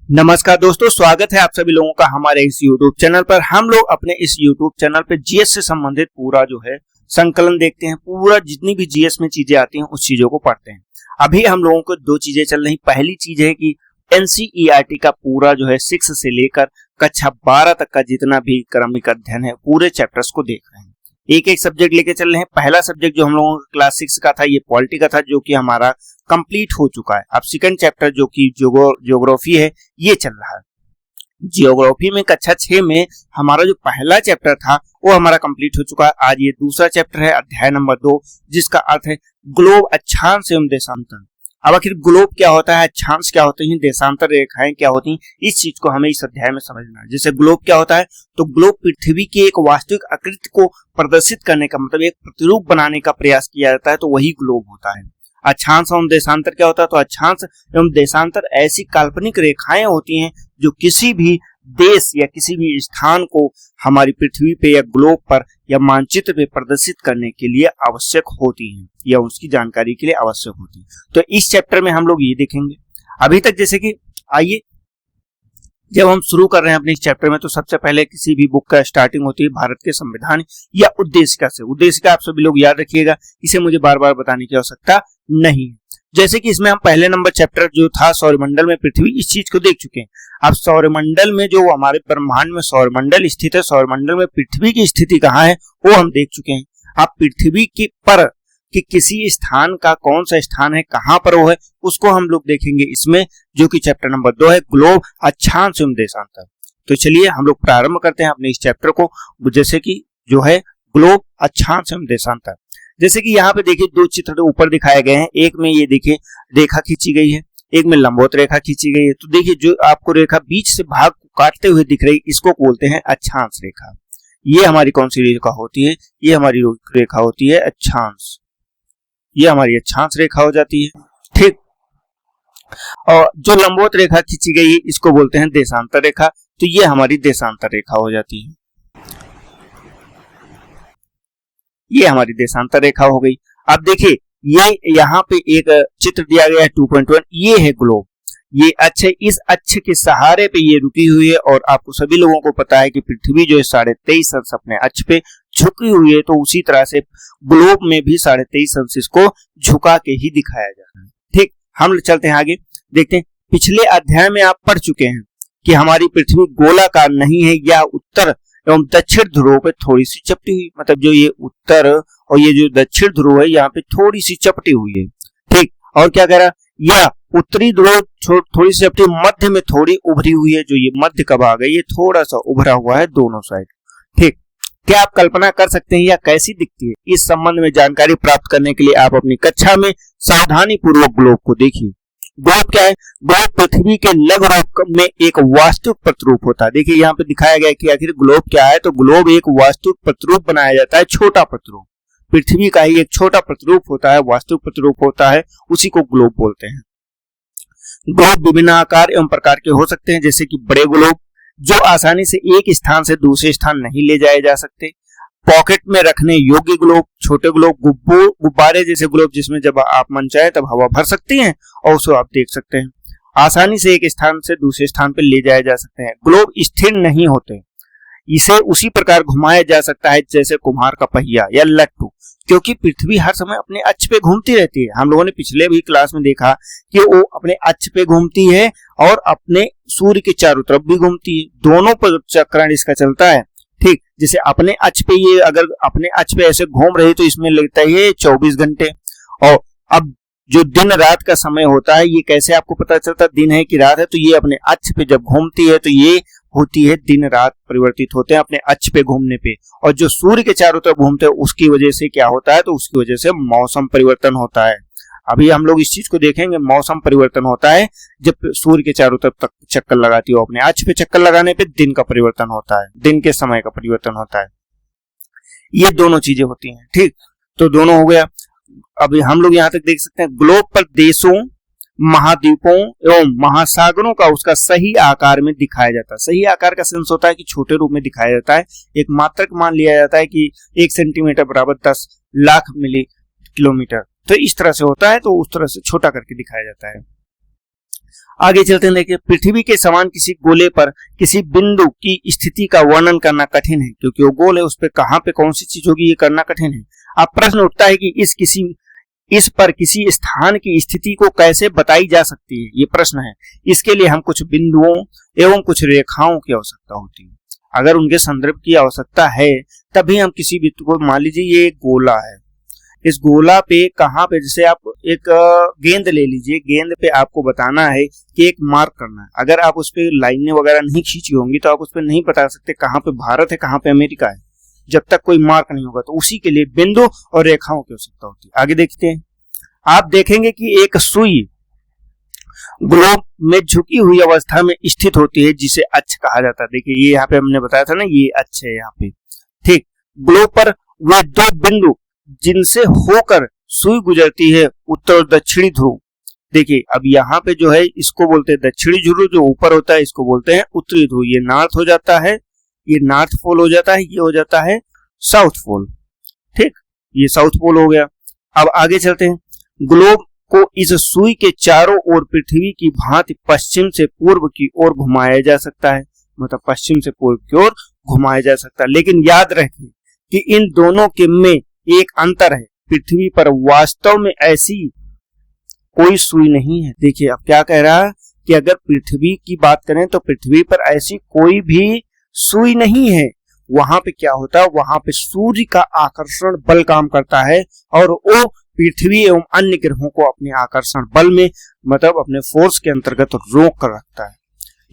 नमस्कार दोस्तों, स्वागत है आप सभी लोगों का हमारे इस YouTube चैनल पर। हम लोग अपने इस YouTube चैनल पे जीएस से संबंधित पूरा जो है संकलन देखते हैं। पूरा जितनी भी जीएस में चीजें आती हैं उस चीजों को पढ़ते हैं। अभी हम लोगों को दो चीजें चल रही। पहली चीज है कि एनसीईआरटी का पूरा जो है 6 से लेकर कक्षा 12 तक का जितना भी क्रमिक अध्ययन है पूरे चैप्टर्स को देख रहे हैं। एक एक सब्जेक्ट लेके चल रहे हैं। पहला सब्जेक्ट जो हम लोगों का क्लास 6 का था ये पॉलिटी का था, जो कि हमारा कंप्लीट हो चुका है। अब सेकंड चैप्टर जो कि ज्योग्राफी है ये चल रहा है। ज्योग्राफी में कक्षा 6 में हमारा जो पहला चैप्टर था वो हमारा कंप्लीट हो चुका है। आज ये दूसरा चैप्टर है, अध्याय नंबर 2, जिसका अर्थ है ग्लोब, अक्षांश एवं देशांतर। अब आखिर ग्लोब क्या होता है, अक्षांश क्या होते हैं, देशांतर रेखाएं क्या होती हैं, इस चीज को हमें इस अध्याय में समझना है। जैसे ग्लोब क्या होता है, तो ग्लोब पृथ्वी की एक वास्तविक आकृति को प्रदर्शित करने का मतलब एक प्रतिरूप बनाने का प्रयास किया जाता है, तो वही ग्लोब होता है। अक्षांश एवं देशांतर क्या होता है, तो अक्षांश एवं देशांतर ऐसी काल्पनिक रेखाएं होती हैं जो किसी भी देश या किसी भी स्थान को हमारी पृथ्वी पे या ग्लोब पर या मानचित्र पे प्रदर्शित करने के लिए आवश्यक होती हैं या उसकी जानकारी के लिए आवश्यक होती है। तो इस चैप्टर में हम लोग ये देखेंगे। अभी तक जैसे कि आइए जब हम शुरू कर रहे हैं अपने इस चैप्टर में, तो सबसे पहले किसी भी बुक का स्टार्टिंग होती है भारत के संविधान या उद्देशिका से। उद्देशिका आप सभी लोग याद रखिएगा, इसे मुझे बार बार बताने की आवश्यकता नहीं है। जैसे कि इसमें हम पहले नंबर चैप्टर जो था सौरमंडल में पृथ्वी, इस चीज को देख चुके हैं। अब सौरमंडल में जो हमारे ब्रह्मांड में सौरमंडल स्थित है, सौरमंडल में पृथ्वी की स्थिति कहाँ है वो हम देख चुके हैं। अब पृथ्वी की पर कि किसी स्थान का कौन सा स्थान है, कहां पर वो है, उसको हम लोग देखेंगे इसमें, जो कि चैप्टर नंबर 2 है, ग्लोब, अक्षांश एवं देशांतर। तो चलिए हम लोग प्रारंभ करते हैं अपने इस चैप्टर को, जैसे कि जो है ग्लोब, अक्षांश एवं देशांतर। जैसे कि यहाँ पे देखिए दो चित्र तो ऊपर दिखाए गए हैं। एक में ये देखिए रेखा खींची गई है, एक में लंबवत रेखा खींची गई है। तो देखिए जो आपको रेखा बीच से भाग को काटते हुए दिख रही, इसको बोलते हैं अक्षांश रेखा। ये हमारी कौन सी रेखा होती है, ये हमारी रेखा होती है अक्षांश। ये हमारी अक्षांश रेखा हो जाती है, ठीक। और जो लंबवत रेखा खींची गई है इसको बोलते हैं देशांतर रेखा। तो ये हमारी देशांतर रेखा हो जाती है, ये हमारी देशांतर रेखा हो गई। अब देखिए ये यहाँ पे एक चित्र दिया गया है 2.1, ये है ग्लोब। ये अक्ष, इस अक्ष के सहारे पे ये रुकी हुई है और आपको सभी लोगों को पता है कि पृथ्वी जो है 23.5 अंश अपने अक्ष पे झुकी हुई है, तो उसी तरह से ग्लोब में भी 23.5 अंश इसको झुका के ही दिखाया जाता है, ठीक। हम चलते हैं आगे, देखते हैं। पिछले अध्याय में आप पढ़ चुके हैं कि हमारी पृथ्वी गोलाकार नहीं है, या उत्तर एवं दक्षिण ध्रुव पे थोड़ी सी चपटी हुई, मतलब जो ये उत्तर और ये जो दक्षिण ध्रुव है यहाँ पे थोड़ी सी चपटी हुई है, ठीक। और क्या कह रहा, या उत्तरी ध्रुव थोड़ी सी चपटी, मध्य में थोड़ी उभरी हुई है। जो ये मध्य का भाग है ये थोड़ा सा उभरा हुआ है दोनों साइड, ठीक। क्या आप कल्पना कर सकते हैं या कैसी दिखती है? इस संबंध में जानकारी प्राप्त करने के लिए आप अपनी कक्षा में सावधानी पूर्वक ग्लोब को देखिए। ग्लोब क्या है? ग्लोब पृथ्वी के लघु रूप में एक वास्तविक प्रतिरूप होता है। देखिए यहाँ पे दिखाया गया है कि आखिर ग्लोब क्या है, तो ग्लोब एक वास्तविक प्रतिरूप बनाया जाता है, छोटा प्रतिरूप, पृथ्वी का ही एक छोटा प्रतिरूप होता है, वास्तविक प्रतिरूप होता है, उसी को ग्लोब बोलते हैं। ग्लोब विभिन्न आकार एवं प्रकार के हो सकते हैं, जैसे कि बड़े ग्लोब जो आसानी से एक स्थान से दूसरे स्थान नहीं ले जाए जा सकते, पॉकेट में रखने योग्य ग्लोब, छोटे ग्लोब, गुब्बारे जैसे ग्लोब जिसमें जब आप मन चाहे तब हवा भर सकती हैं और उसको आप देख सकते हैं, आसानी से एक स्थान से दूसरे स्थान पर ले जाए जा सकते हैं। ग्लोब स्थिर नहीं होते, इसे उसी प्रकार घुमाया जा सकता है जैसे कुम्हार का पहिया या लट्टू, क्योंकि पृथ्वी हर समय अपने अक्ष पे घूमती रहती है। हम लोगों ने पिछले भी क्लास में देखा कि वो अपने अक्ष पे घूमती है और अपने सूर्य के चारों तरफ भी घूमती है, दोनों पर चक्रण इसका चलता है, ठीक। जैसे अपने अक्ष पे ये अगर अपने अक्ष पे ऐसे घूम रही तो इसमें लगता है 24 घंटे। और अब जो दिन रात का समय होता है ये कैसे आपको पता चलता दिन है कि रात है, तो ये अपने अक्ष पे जब घूमती है तो ये होती है दिन रात परिवर्तित होते हैं अपने अक्ष पे घूमने पे। और जो सूर्य के चारों तरफ घूमते हैं उसकी वजह से क्या होता है, तो उसकी वजह से मौसम परिवर्तन होता है। अभी हम लोग इस चीज को देखेंगे, मौसम परिवर्तन होता है जब सूर्य के चारों तरफ तक चक्कर लगाती हो, अपने अक्ष पे चक्कर लगाने पे दिन का परिवर्तन होता है, दिन के समय का परिवर्तन होता है। ये दोनों चीजें होती हैं, ठीक। तो दोनों हो गया। अभी हम लोग यहाँ तक देख सकते हैं ग्लोब पर देशों, महाद्वीपों एवं महासागरों का उसका सही आकार में दिखाया जाता है। सही आकार का सेंस होता है कि छोटे रूप में दिखाया जाता है। एक मात्रक मान लिया जाता है कि 1 सेंटीमीटर बराबर 10 लाख मिली किलोमीटर, तो इस तरह से होता है, तो उस तरह से छोटा करके दिखाया जाता है। आगे चलते हैं, देखिए पृथ्वी के समान किसी गोले पर किसी बिंदु की स्थिति का वर्णन करना कठिन है, क्योंकि वो गोल है, उस पर कहां पे कौन सी चीज होगी ये करना कठिन है। अब प्रश्न उठता है कि इस पर किसी स्थान की स्थिति को कैसे बताई जा सकती है, ये प्रश्न है। इसके लिए हम कुछ बिंदुओं एवं कुछ रेखाओं की आवश्यकता होती है। अगर उनके संदर्भ की आवश्यकता है तभी हम किसी बिंदु को, मान लीजिए ये एक गोला है, इस गोला पे कहाँ पे, जैसे आप एक गेंद ले लीजिए, गेंद पे आपको बताना है कि एक मार्क करना है। अगर आप उस पे लाइनें वगैरह नहीं खींची होंगी तो आप उस पे नहीं बता सकते कहाँ पे भारत है, कहाँ पे अमेरिका है, जब तक कोई मार्क नहीं होगा। तो उसी के लिए बिंदु और रेखाओं की आवश्यकता होती है। आगे देखते हैं, आप देखेंगे कि एक सुई ग्लोब में झुकी हुई अवस्था में स्थित होती है, जिसे अक्ष कहा जाता है। देखिए ये यहाँ पे हमने बताया था ना, ये अक्ष है यहाँ पे, ठीक। ग्लोब पर वे दो बिंदु जिनसे होकर सुई गुजरती है, उत्तर और दक्षिणी ध्रुव। देखिए अब यहाँ पे जो है इसको बोलते हैं दक्षिणी ध्रुव, जो ऊपर होता है इसको बोलते हैं उत्तरी ध्रुव। ये नॉर्थ हो जाता है, ये नॉर्थ पोल हो जाता है, ये हो जाता है साउथ पोल, ठीक। ये साउथ पोल हो गया। अब आगे चलते हैं, ग्लोब को इस सुई के चारों ओर पृथ्वी की भांति पश्चिम से पूर्व की ओर घुमाया जा सकता है, मतलब पश्चिम से पूर्व की ओर घुमाया जा सकता है। लेकिन याद रखें कि इन दोनों के में एक अंतर है, पृथ्वी पर वास्तव में ऐसी कोई सुई नहीं है। देखिए अब क्या कह रहा है कि अगर पृथ्वी की बात करें तो पृथ्वी पर ऐसी कोई भी सुई नहीं है। वहां पे क्या होता है, वहां पे सूर्य का आकर्षण बल काम करता है और वो पृथ्वी एवं अन्य ग्रहों को अपने आकर्षण बल में, मतलब अपने फोर्स के अंतर्गत रोक कर रखता है।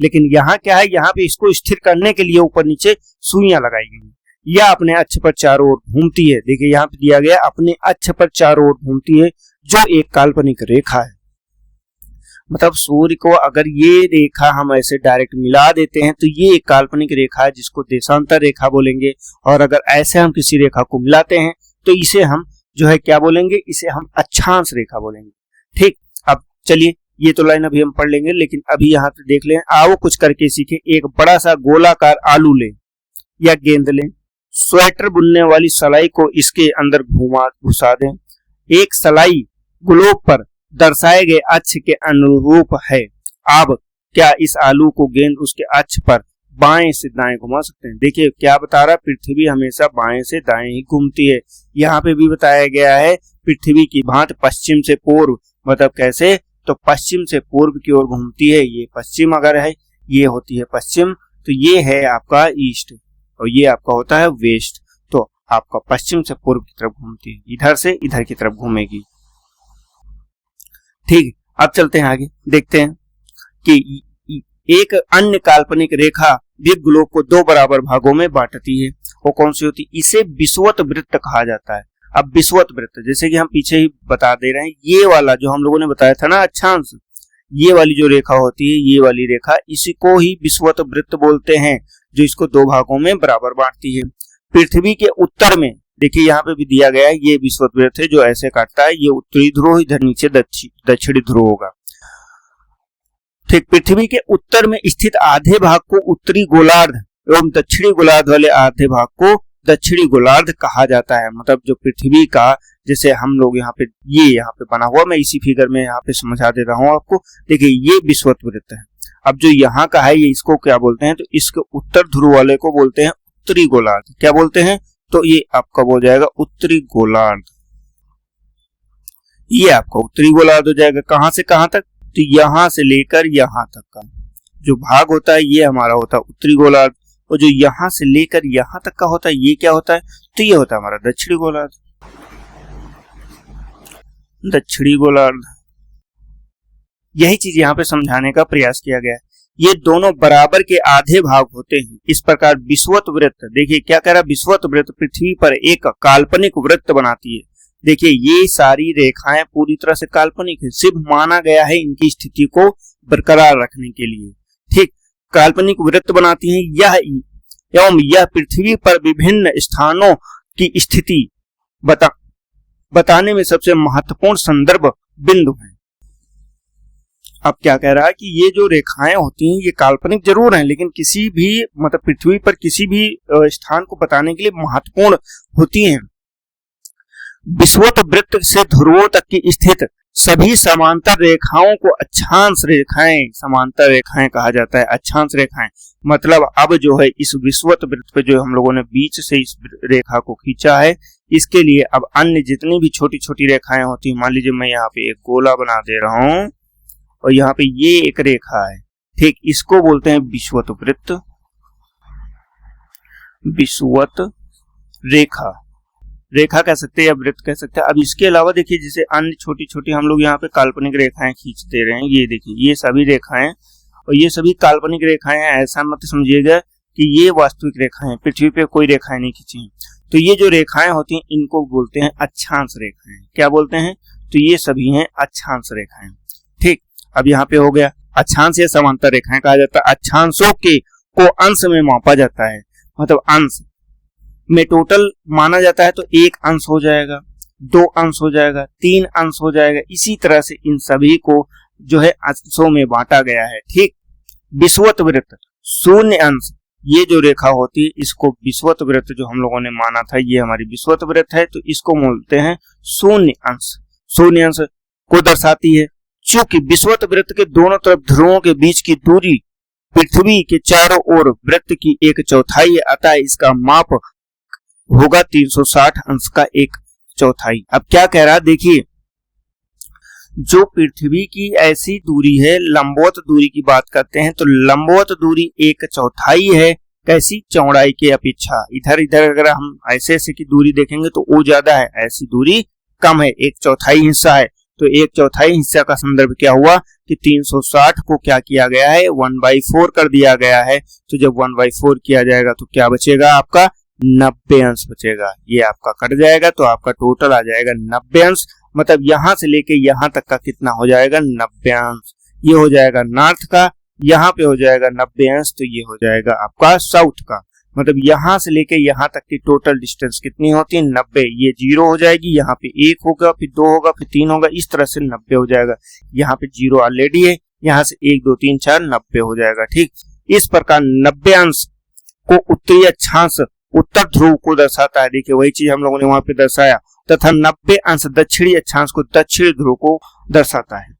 लेकिन यहाँ क्या है, यहाँ पे इसको स्थिर करने के लिए ऊपर नीचे सुइयां लगाई गई, यह अपने अक्ष पर चारों ओर घूमती है। देखिए यहाँ पे दिया गया अपने अक्ष पर चारों ओर घूमती है, जो एक काल्पनिक रेखा है। मतलब सूर्य को अगर ये रेखा हम ऐसे डायरेक्ट मिला देते हैं तो ये एक काल्पनिक रेखा है, जिसको देशांतर रेखा बोलेंगे। और अगर ऐसे हम किसी रेखा को मिलाते हैं तो इसे हम जो है क्या बोलेंगे, इसे हम अक्षांश रेखा बोलेंगे, ठीक। अब चलिए ये तो लाइन अभी हम पढ़ लेंगे, लेकिन अभी यहाँ पे देख लें, आओ कुछ करके सीखें। एक बड़ा सा गोलाकार आलू लें या गेंद लें, स्वेटर बुनने वाली सलाई को इसके अंदर घुसा दें। एक सलाई ग्लोब पर दर्शाए गए अक्ष के अनुरूप है। अब क्या इस आलू को गेंद उसके अक्ष पर बाएं से दाएं घुमा सकते हैं? देखिए क्या बता रहा है, पृथ्वी हमेशा बाएं से दाएं ही घूमती है। यहाँ पे भी बताया गया है पृथ्वी की भांति पश्चिम से पूर्व, मतलब कैसे, तो पश्चिम से पूर्व की ओर घूमती है। ये पश्चिम अगर है, ये होती है पश्चिम, तो ये है आपका ईस्ट और ये आपका होता है वेस्ट। तो आपका पश्चिम से पूर्व की तरफ घूमती है, इधर से इधर की तरफ घूमेगी, ठीक। अब चलते हैं आगे, देखते हैं कि एक अन्य काल्पनिक रेखा भी ग्लोब को दो बराबर भागों में बांटती है। वो कौन सी होती है? इसे विषुवत वृत्त कहा जाता है। अब विषुवत वृत्त जैसे कि हम पीछे ही बता दे रहे हैं, ये वाला जो हम लोगों ने बताया था ना अक्षांश, ये वाली जो रेखा होती है, ये वाली रेखा, इसी को ही विषुवत वृत्त बोलते हैं, जो इसको दो भागों में बराबर बांटती है। पृथ्वी के उत्तर में देखिए यहाँ पे भी दिया गया है, ये विषुवत वृत्त है जो ऐसे काटता है, ये उत्तरी ध्रुव, इधर नीचे दक्षिणी ध्रुव होगा, ठीक। पृथ्वी के उत्तर में स्थित आधे भाग को उत्तरी गोलार्ध एवं दक्षिणी गोलार्ध वाले आधे भाग को दक्षिणी गोलार्ध कहा जाता है। मतलब जो पृथ्वी का, जैसे हम लोग यहाँ पे, ये यहाँ पे बना हुआ, मैं इसी फिगर में यहाँ पे समझा दे रहा हूँ आपको। देखिए ये विषुवत वृत्त है। अब जो यहाँ का है, ये इसको क्या बोलते हैं, तो इसके उत्तर ध्रुव वाले को बोलते हैं उत्तरी गोलार्ध। क्या बोलते हैं? तो ये आपका हो जाएगा उत्तरी गोलार्ध, ये आपका उत्तरी गोलार्ध हो जाएगा। कहां से कहां तक? तो यहां से लेकर यहां तक का जो भाग होता है ये हमारा होता है उत्तरी गोलार्ध, और जो यहां से लेकर यहां तक का होता है ये क्या होता है? तो ये होता है हमारा दक्षिणी गोलार्ध, दक्षिणी गोलार्ध। यही चीज यहाँ पे समझाने का प्रयास किया गया है। ये दोनों बराबर के आधे भाग होते हैं। इस प्रकार विषुवत वृत्त, देखिए क्या कह रहा है, विषुवत वृत्त पृथ्वी पर एक काल्पनिक वृत्त बनाती है। देखिए ये सारी रेखाएं पूरी तरह से काल्पनिक है, सिर्फ माना गया है इनकी स्थिति को बरकरार रखने के लिए, ठीक। काल्पनिक वृत्त बनाती हैं यह पृथ्वी पर विभिन्न स्थानों की स्थिति बताने में सबसे महत्वपूर्ण संदर्भ बिंदु है। अब क्या कह रहा है कि ये जो रेखाएं होती हैं ये काल्पनिक जरूर हैं, लेकिन किसी भी, मतलब पृथ्वी पर किसी भी स्थान को बताने के लिए महत्वपूर्ण होती हैं। विषुवत वृत्त से ध्रुवों तक की स्थित सभी समांतर रेखाओं को अक्षांश रेखाएं, समांतर रेखाएं कहा जाता है, अक्षांश रेखाएं। मतलब अब जो है इस विषुवत वृत्त पे जो हम लोगों ने बीच से इस रेखा को खींचा है, इसके लिए अब अन्य जितनी भी छोटी छोटी रेखाएं होती हैं, मान लीजिए मैं यहाँ पे एक गोला बना दे रहा हूं और यहाँ पे ये एक रेखा है, ठीक, इसको बोलते हैं विषुवत वृत्त, विषुवत रेखा, रेखा कह सकते हैं या वृत्त कह सकते हैं। अब इसके अलावा देखिए जैसे अन्य छोटी छोटी हम लोग यहाँ पे काल्पनिक रेखाएं खींचते रहे हैं, ये देखिए ये सभी रेखाएं और ये सभी काल्पनिक रेखाएं, ऐसा मत समझिएगा कि ये वास्तविक रेखाएं, पृथ्वी पे कोई रेखाएं नहीं खींची हैं। तो ये जो रेखाएं होती हैं इनको बोलते हैं अक्षांश रेखाएं। क्या बोलते हैं? तो ये सभी हैं अक्षांश रेखाएं। ठीक, अब यहाँ पे हो गया अक्षांश या समांतर रेखाएं कहा जाता है। अक्षांशों के को अंश में मापा जाता है, मतलब अंश में टोटल माना जाता है तो एक अंश हो जाएगा, 2 अंश हो जाएगा, 3 अंश हो जाएगा। इसी तरह से इन सभी को जो है अंशों में बांटा गया है। ठीक, विषुवत वृत्त 0 अंश, ये जो रेखा होती है इसको विषुवत वृत्त जो हम लोगों ने माना था ये हमारी विषुवत वृत्त है, तो इसको बोलते हैं 0 अंश। 0 अंश को दर्शाती है। चूंकि विषुवत वृत्त के दोनों तरफ ध्रुवों के बीच की दूरी पृथ्वी के चारों ओर वृत्त की 1/4 है, अतः इसका माप होगा 360 अंश का 1/4। अब क्या कह रहा है देखिए, जो पृथ्वी की ऐसी दूरी है, लंबवत दूरी की बात करते हैं तो लंबवत दूरी 1/4 है, कैसी? चौड़ाई के अपेक्षा। इधर इधर अगर हम ऐसे ऐसे की दूरी देखेंगे तो वो ज्यादा है, ऐसी दूरी कम है, 1/4 हिस्सा है। तो 1/4 हिस्सा का संदर्भ क्या हुआ कि 360 को क्या किया गया है, 1/4 कर दिया गया है। तो जब 1/4 किया जाएगा तो क्या बचेगा आपका? 90 अंश बचेगा। ये आपका कट जाएगा तो आपका टोटल आ जाएगा 90 अंश। मतलब यहां से लेके यहां तक का कितना हो जाएगा? 90 अंश। ये हो जाएगा नॉर्थ का, यहाँ पे हो जाएगा 90 अंश, तो ये हो जाएगा आपका साउथ का। मतलब यहां से लेके यहां तक की टोटल डिस्टेंस कितनी होती है? 90। ये 0 हो जाएगी, यहाँ पे 1 होगा, फिर 2 होगा, फिर 3 होगा, इस तरह से 90 हो जाएगा। यहाँ पे 0 ऑलरेडी है, यहाँ से 1 2 3 4 90 हो जाएगा। ठीक, इस प्रकार 90 अंश को उत्तरी अक्षांश उत्तर ध्रुव को दर्शाता है। देखिए वही चीज हम लोगों ने वहां पे दर्शाया, तथा 90 अंश दक्षिणी अक्षांश को दक्षिण ध्रुव को दर्शाता है।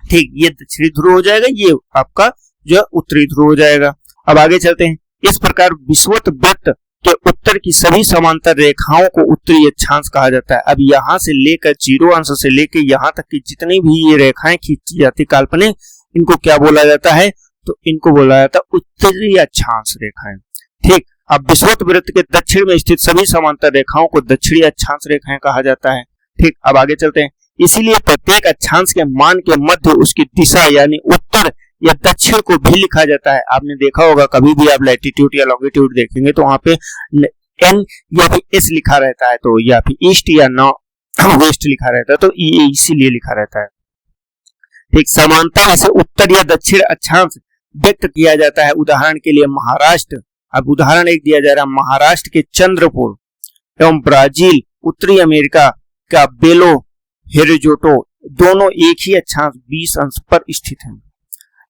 ठीक, ये दक्षिणी ध्रुव हो जाएगा, ये आपका जो उत्तरी ध्रुव हो जाएगा। अब आगे चलते हैं। इस प्रकार विषुवत वृत्त के उत्तर की सभी समांतर रेखाओं को उत्तरी अक्षांश कहा जाता है। अब यहाँ से लेकर 0 अंश से लेकर यहाँ तक की जितनी भी ये रेखाएं खींची जाती काल्पनिक, इनको क्या बोला जाता है? तो इनको बोला जाता है उत्तरी अक्षांश रेखाएं। ठीक, अब विषुवत वृत्त के दक्षिण में स्थित सभी समांतर रेखाओं को दक्षिणी अक्षांश रेखाएं कहा जाता है। ठीक, अब आगे चलते हैं। इसीलिए प्रत्येक अक्षांश के मान के मध्य उसकी दिशा यानी उत्तर या दक्षिण को भी लिखा जाता है। आपने देखा होगा कभी भी आप लैटिट्यूड या लॉन्गिट्यूड देखेंगे तो वहां पे एन या फिर एस लिखा रहता है, तो या फिर ईस्ट या वेस्ट लिखा रहता है, तो ये इसीलिए लिखा रहता है। ठीक, समानता से उत्तर या दक्षिण अक्षांश व्यक्त किया जाता है। उदाहरण के लिए महाराष्ट्र, अब उदाहरण एक दिया जा रहा है, महाराष्ट्र के चंद्रपुर एवं ब्राजील उत्तरी अमेरिका का बेलो होरिज़ोंटो दोनों एक ही अक्षांश 20 अंश पर स्थित हैं।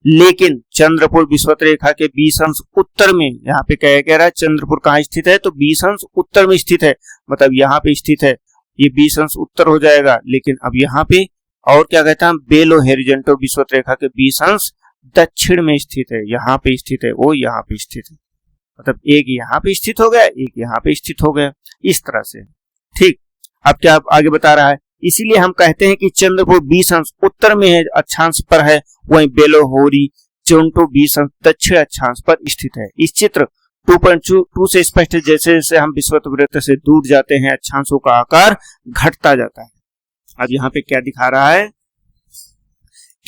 लेकिन चंद्रपुर विषुवत रेखा के 20 अंश उत्तर में, यहाँ पे कह रहा है चंद्रपुर कहाँ स्थित है? तो 20 अंश उत्तर में स्थित है, मतलब यहाँ पे स्थित है, ये 20 अंश उत्तर हो जाएगा। लेकिन अब यहाँ पे और क्या कहता है? बेलो होरिज़ोंटो विषुवत रेखा के 20 अंश दक्षिण में स्थित है, यहाँ पे स्थित है, वो यहाँ पे स्थित है। मतलब एक यहाँ पे स्थित हो गया, एक यहाँ पे स्थित हो गया, इस तरह से। ठीक, अब क्या आगे बता रहा है? इसीलिए हम कहते हैं कि चंद्रपुर 20 अंश उत्तर में है, अक्षांश पर है, वहीं बेलो होरिज़ोंटो 20 अंश दक्षिण अक्षांश पर स्थित है। इस चित्र 2.2 से स्पष्ट है, जैसे जैसे हम विषुवत वृत्त से दूर जाते हैं अक्षांशों का आकार घटता जाता है। अब यहाँ पे क्या दिखा रहा है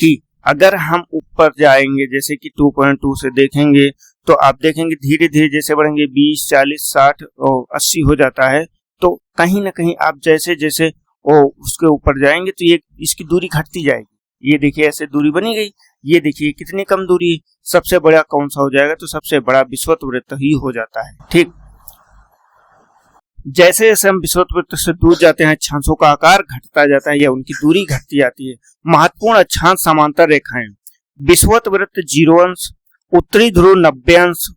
कि अगर हम ऊपर जाएंगे, जैसे कि 2.2 से देखेंगे, तो आप देखेंगे धीरे धीरे जैसे बढ़ेंगे 20, 40, 60 और 80 हो जाता है। तो कहीं ना कहीं आप जैसे जैसे उसके ऊपर जाएंगे तो ये इसकी दूरी घटती जाएगी। ये देखिए ऐसे दूरी बनी गई, ये देखिए कितनी कम दूरी, सबसे बड़ा कौन सा हो जाएगा? तो सबसे बड़ा विषुवत वृत्त ही हो जाता है। ठीक, जैसे जैसे हम विषुवत वृत्त से दूर जाते हैं अक्षांशों का आकार घटता जाता है या उनकी दूरी घटती जाती है। महत्वपूर्ण अक्षांश समांतर रेखाएं, विषुवत वृत्त 0 अंश, उत्तरी ध्रुव 90 अंश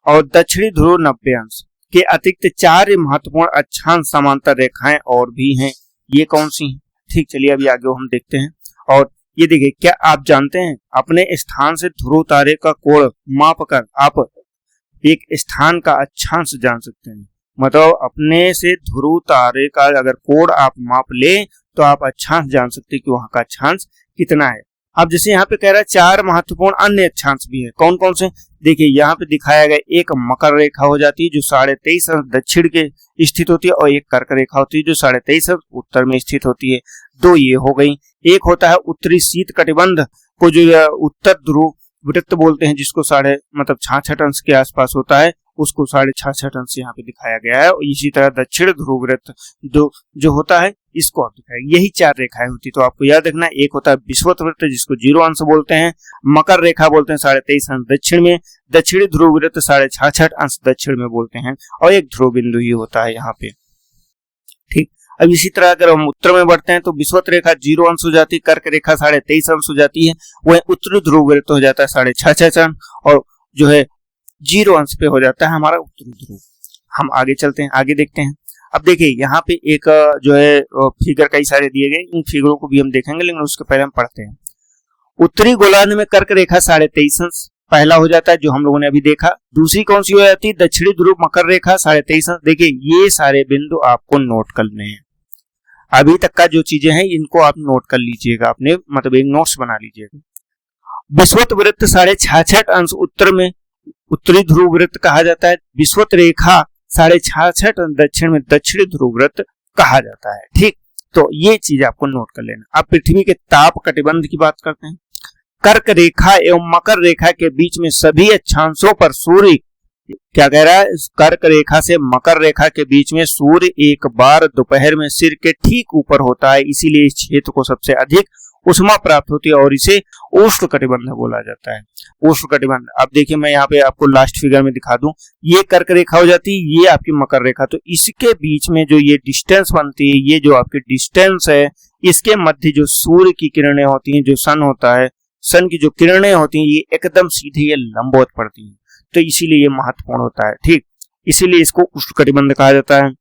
और दक्षिणी ध्रुव 90 अंश के अतिरिक्त 4 महत्वपूर्ण अक्षांश समांतर रेखाएं और भी हैं। ये कौन सी हैं? ठीक, चलिए अभी आगे हम देखते हैं। और ये देखिए, क्या आप जानते हैं अपने स्थान से ध्रुव तारे का कोण माप कर आप एक स्थान का अक्षांश जान सकते हैं। मतलब अपने से ध्रुव तारे का अगर कोण आप माप ले तो आप अक्षांश जान सकते हैं कि वहां का अक्षांश कितना है। अब जैसे यहाँ पे कह रहा है 4 महत्वपूर्ण अन्य अक्षांश भी है। कौन कौन से? देखिए यहाँ पे दिखाया गया, एक मकर रेखा हो जाती है जो 23.5 अंश दक्षिण के स्थित होती है, और एक कर्क रेखा होती है जो 23.5 अंश उत्तर में स्थित होती है। 2 ये हो गई। एक होता है उत्तरी शीत कटिबंध को जो उत्तर ध्रुव वृत्त बोलते हैं, जिसको 66 अंश के आसपास होता है, उसको 66.5 अंश यहाँ पे दिखाया गया है। और इसी तरह दक्षिण ध्रुव वृत्त जो होता है, इसको आप दिखाया। यही 4 रेखाएं होती, तो आपको याद रखना, एक होता है विषुवत वृत्त जिसको 0 अंश बोलते हैं, मकर रेखा बोलते हैं 23.5 अंश दक्षिण में, दक्षिणी ध्रुव वृत्त 66.5 अंश दक्षिण में बोलते हैं, और एक ध्रुव बिंदु ही होता है यहाँ पे। ठीक, अब इसी तरह अगर हम उत्तर में बढ़ते हैं तो विषुवत रेखा 0 अंश हो जाती है, कर्क रेखा 23.5 अंश हो जाती है, वह उत्तरी ध्रुव वृत्त हो जाता है 66.5 अंश, और जो है 0 अंश पे हो जाता है हमारा उत्तरी ध्रुव। हम आगे चलते हैं, आगे देखते हैं। अब देखिए यहाँ पे एक जो है फिगर कई सारे दिए गए, इन फिगरों को भी हम देखेंगे, लेकिन उसके पहले हम पढ़ते हैं। उत्तरी गोलार्ध में कर्क रेखा 23.5 अंश पहला हो जाता है, जो हम लोगों ने अभी देखा। दूसरी कौन सी हो जाती है? दक्षिणी ध्रुव मकर रेखा 23.5 अंश। देखिए ये सारे बिंदु आपको नोट करने हैं। अभी तक का जो चीजें हैं इनको आप नोट कर लीजिएगा, अपने मतलब एक नोट्स बना लीजिएगा। विषुवत वृत्त 66.5 अंश उत्तर में उत्तरी ध्रुव वृत्त कहा जाता है। विषुवत रेखा 66.5 अंश दक्षिण में दक्षिणी ध्रुव वृत्त कहा जाता है। ठीक, तो ये चीज आपको नोट कर लेना। अब पृथ्वी के ताप कटिबंध की बात करते हैं। कर्क रेखा एवं मकर रेखा के बीच में सभी अक्षांशों पर सूर्य, क्या कह रहा है, कर्क रेखा से मकर रेखा के बीच में सूर्य एक बार दोपहर में सिर के ठीक ऊपर होता है, इसीलिए इस क्षेत्र को सबसे अधिक उष्मा प्राप्त होती है और इसे उष्ण कटिबंध बोला जाता है। उष्ण कटिबंध, अब देखिए मैं यहाँ पे आपको लास्ट फिगर में दिखा दूं, ये कर्क रेखा हो जाती है, ये आपकी मकर रेखा, तो इसके बीच में जो ये डिस्टेंस बनती है, ये जो आपकी डिस्टेंस है, इसके मध्य जो सूर्य की किरणें होती हैं, जो सन होता है, सन की जो किरणें होती हैं, ये एकदम सीधे ये लंबवत पड़ती हैं, तो इसीलिए ये महत्वपूर्ण होता है। ठीक, इसीलिए इसको उष्ण कटिबंध कहा जाता है।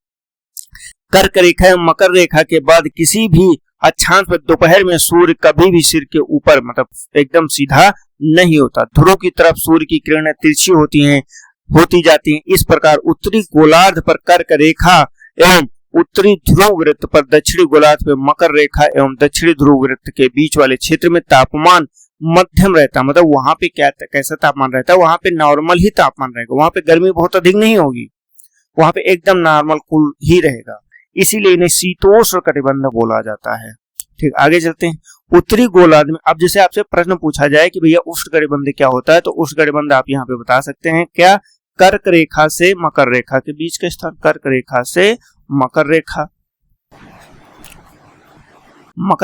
कर्क रेखा एवं मकर रेखा के बाद किसी भी अक्षांश पर दोपहर में सूर्य कभी भी सिर के ऊपर मतलब एकदम सीधा नहीं होता, ध्रुव की तरफ सूर्य की किरणें तिरछी होती जाती हैं। इस प्रकार उत्तरी गोलार्ध पर कर्क रेखा एवं उत्तरी ध्रुव वृत्त पर दक्षिणी गोलार्ध पर मकर रेखा एवं दक्षिणी ध्रुव वृत्त के बीच वाले क्षेत्र में तापमान मध्यम रहता है। मतलब वहां पे कैसा तापमान रहता है, वहां पे नॉर्मल ही तापमान रहेगा, वहां पे गर्मी बहुत अधिक नहीं होगी, वहां पे एकदम नॉर्मल कूल ही रहेगा, इसीलिए इन्हें शीतोष्ण कटिबंध बोला जाता है। ठीक, आगे चलते हैं। उत्तरी गोलार्ध में, अब जैसे आपसे प्रश्न पूछा जाए कि भैया उष्ण कटिबंध क्या होता है, तो उष्ण कटिबंध आप यहाँ पे बता सकते हैं क्या? कर्क रेखा से मकर रेखा के बीच का स्थान, कर्क रेखा से मकर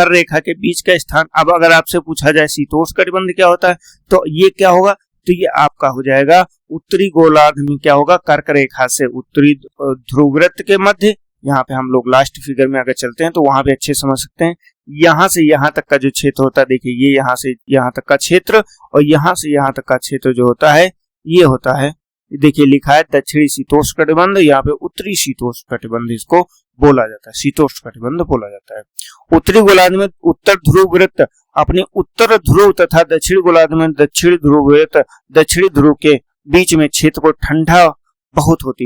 रेखा के बीच का स्थान। अब अगर आपसे पूछा जाए शीतोष्ण कटिबंध क्या होता है, तो ये क्या होगा? तो ये आपका हो जाएगा उत्तरी गोलार्ध में क्या होगा? कर्क रेखा से उत्तरी ध्रुव वृत्त के मध्य, यहाँ पे हम लोग लास्ट फिगर में अगर चलते हैं तो वहां पे अच्छे समझ सकते हैं, यहाँ से यहाँ तक का जो क्षेत्र होता है, देखिए ये यहाँ से यहाँ तक का क्षेत्र और यहाँ से यहाँ तक का क्षेत्र जो होता है, ये होता है, देखिए लिखा है दक्षिणी शीतोष्ण कटिबंध, यहाँ पे उत्तरी शीतोष्ण कटिबंध इसको बोला जाता है, शीतोष्ण कटिबंध बोला जाता है। उत्तरी गोलार्ध में उत्तर ध्रुव वृत्त अपने उत्तर ध्रुव तथा दक्षिणी गोलार्ध में दक्षिणी ध्रुव वृत्त दक्षिणी ध्रुव के बीच में क्षेत्र को ठंड बहुत होती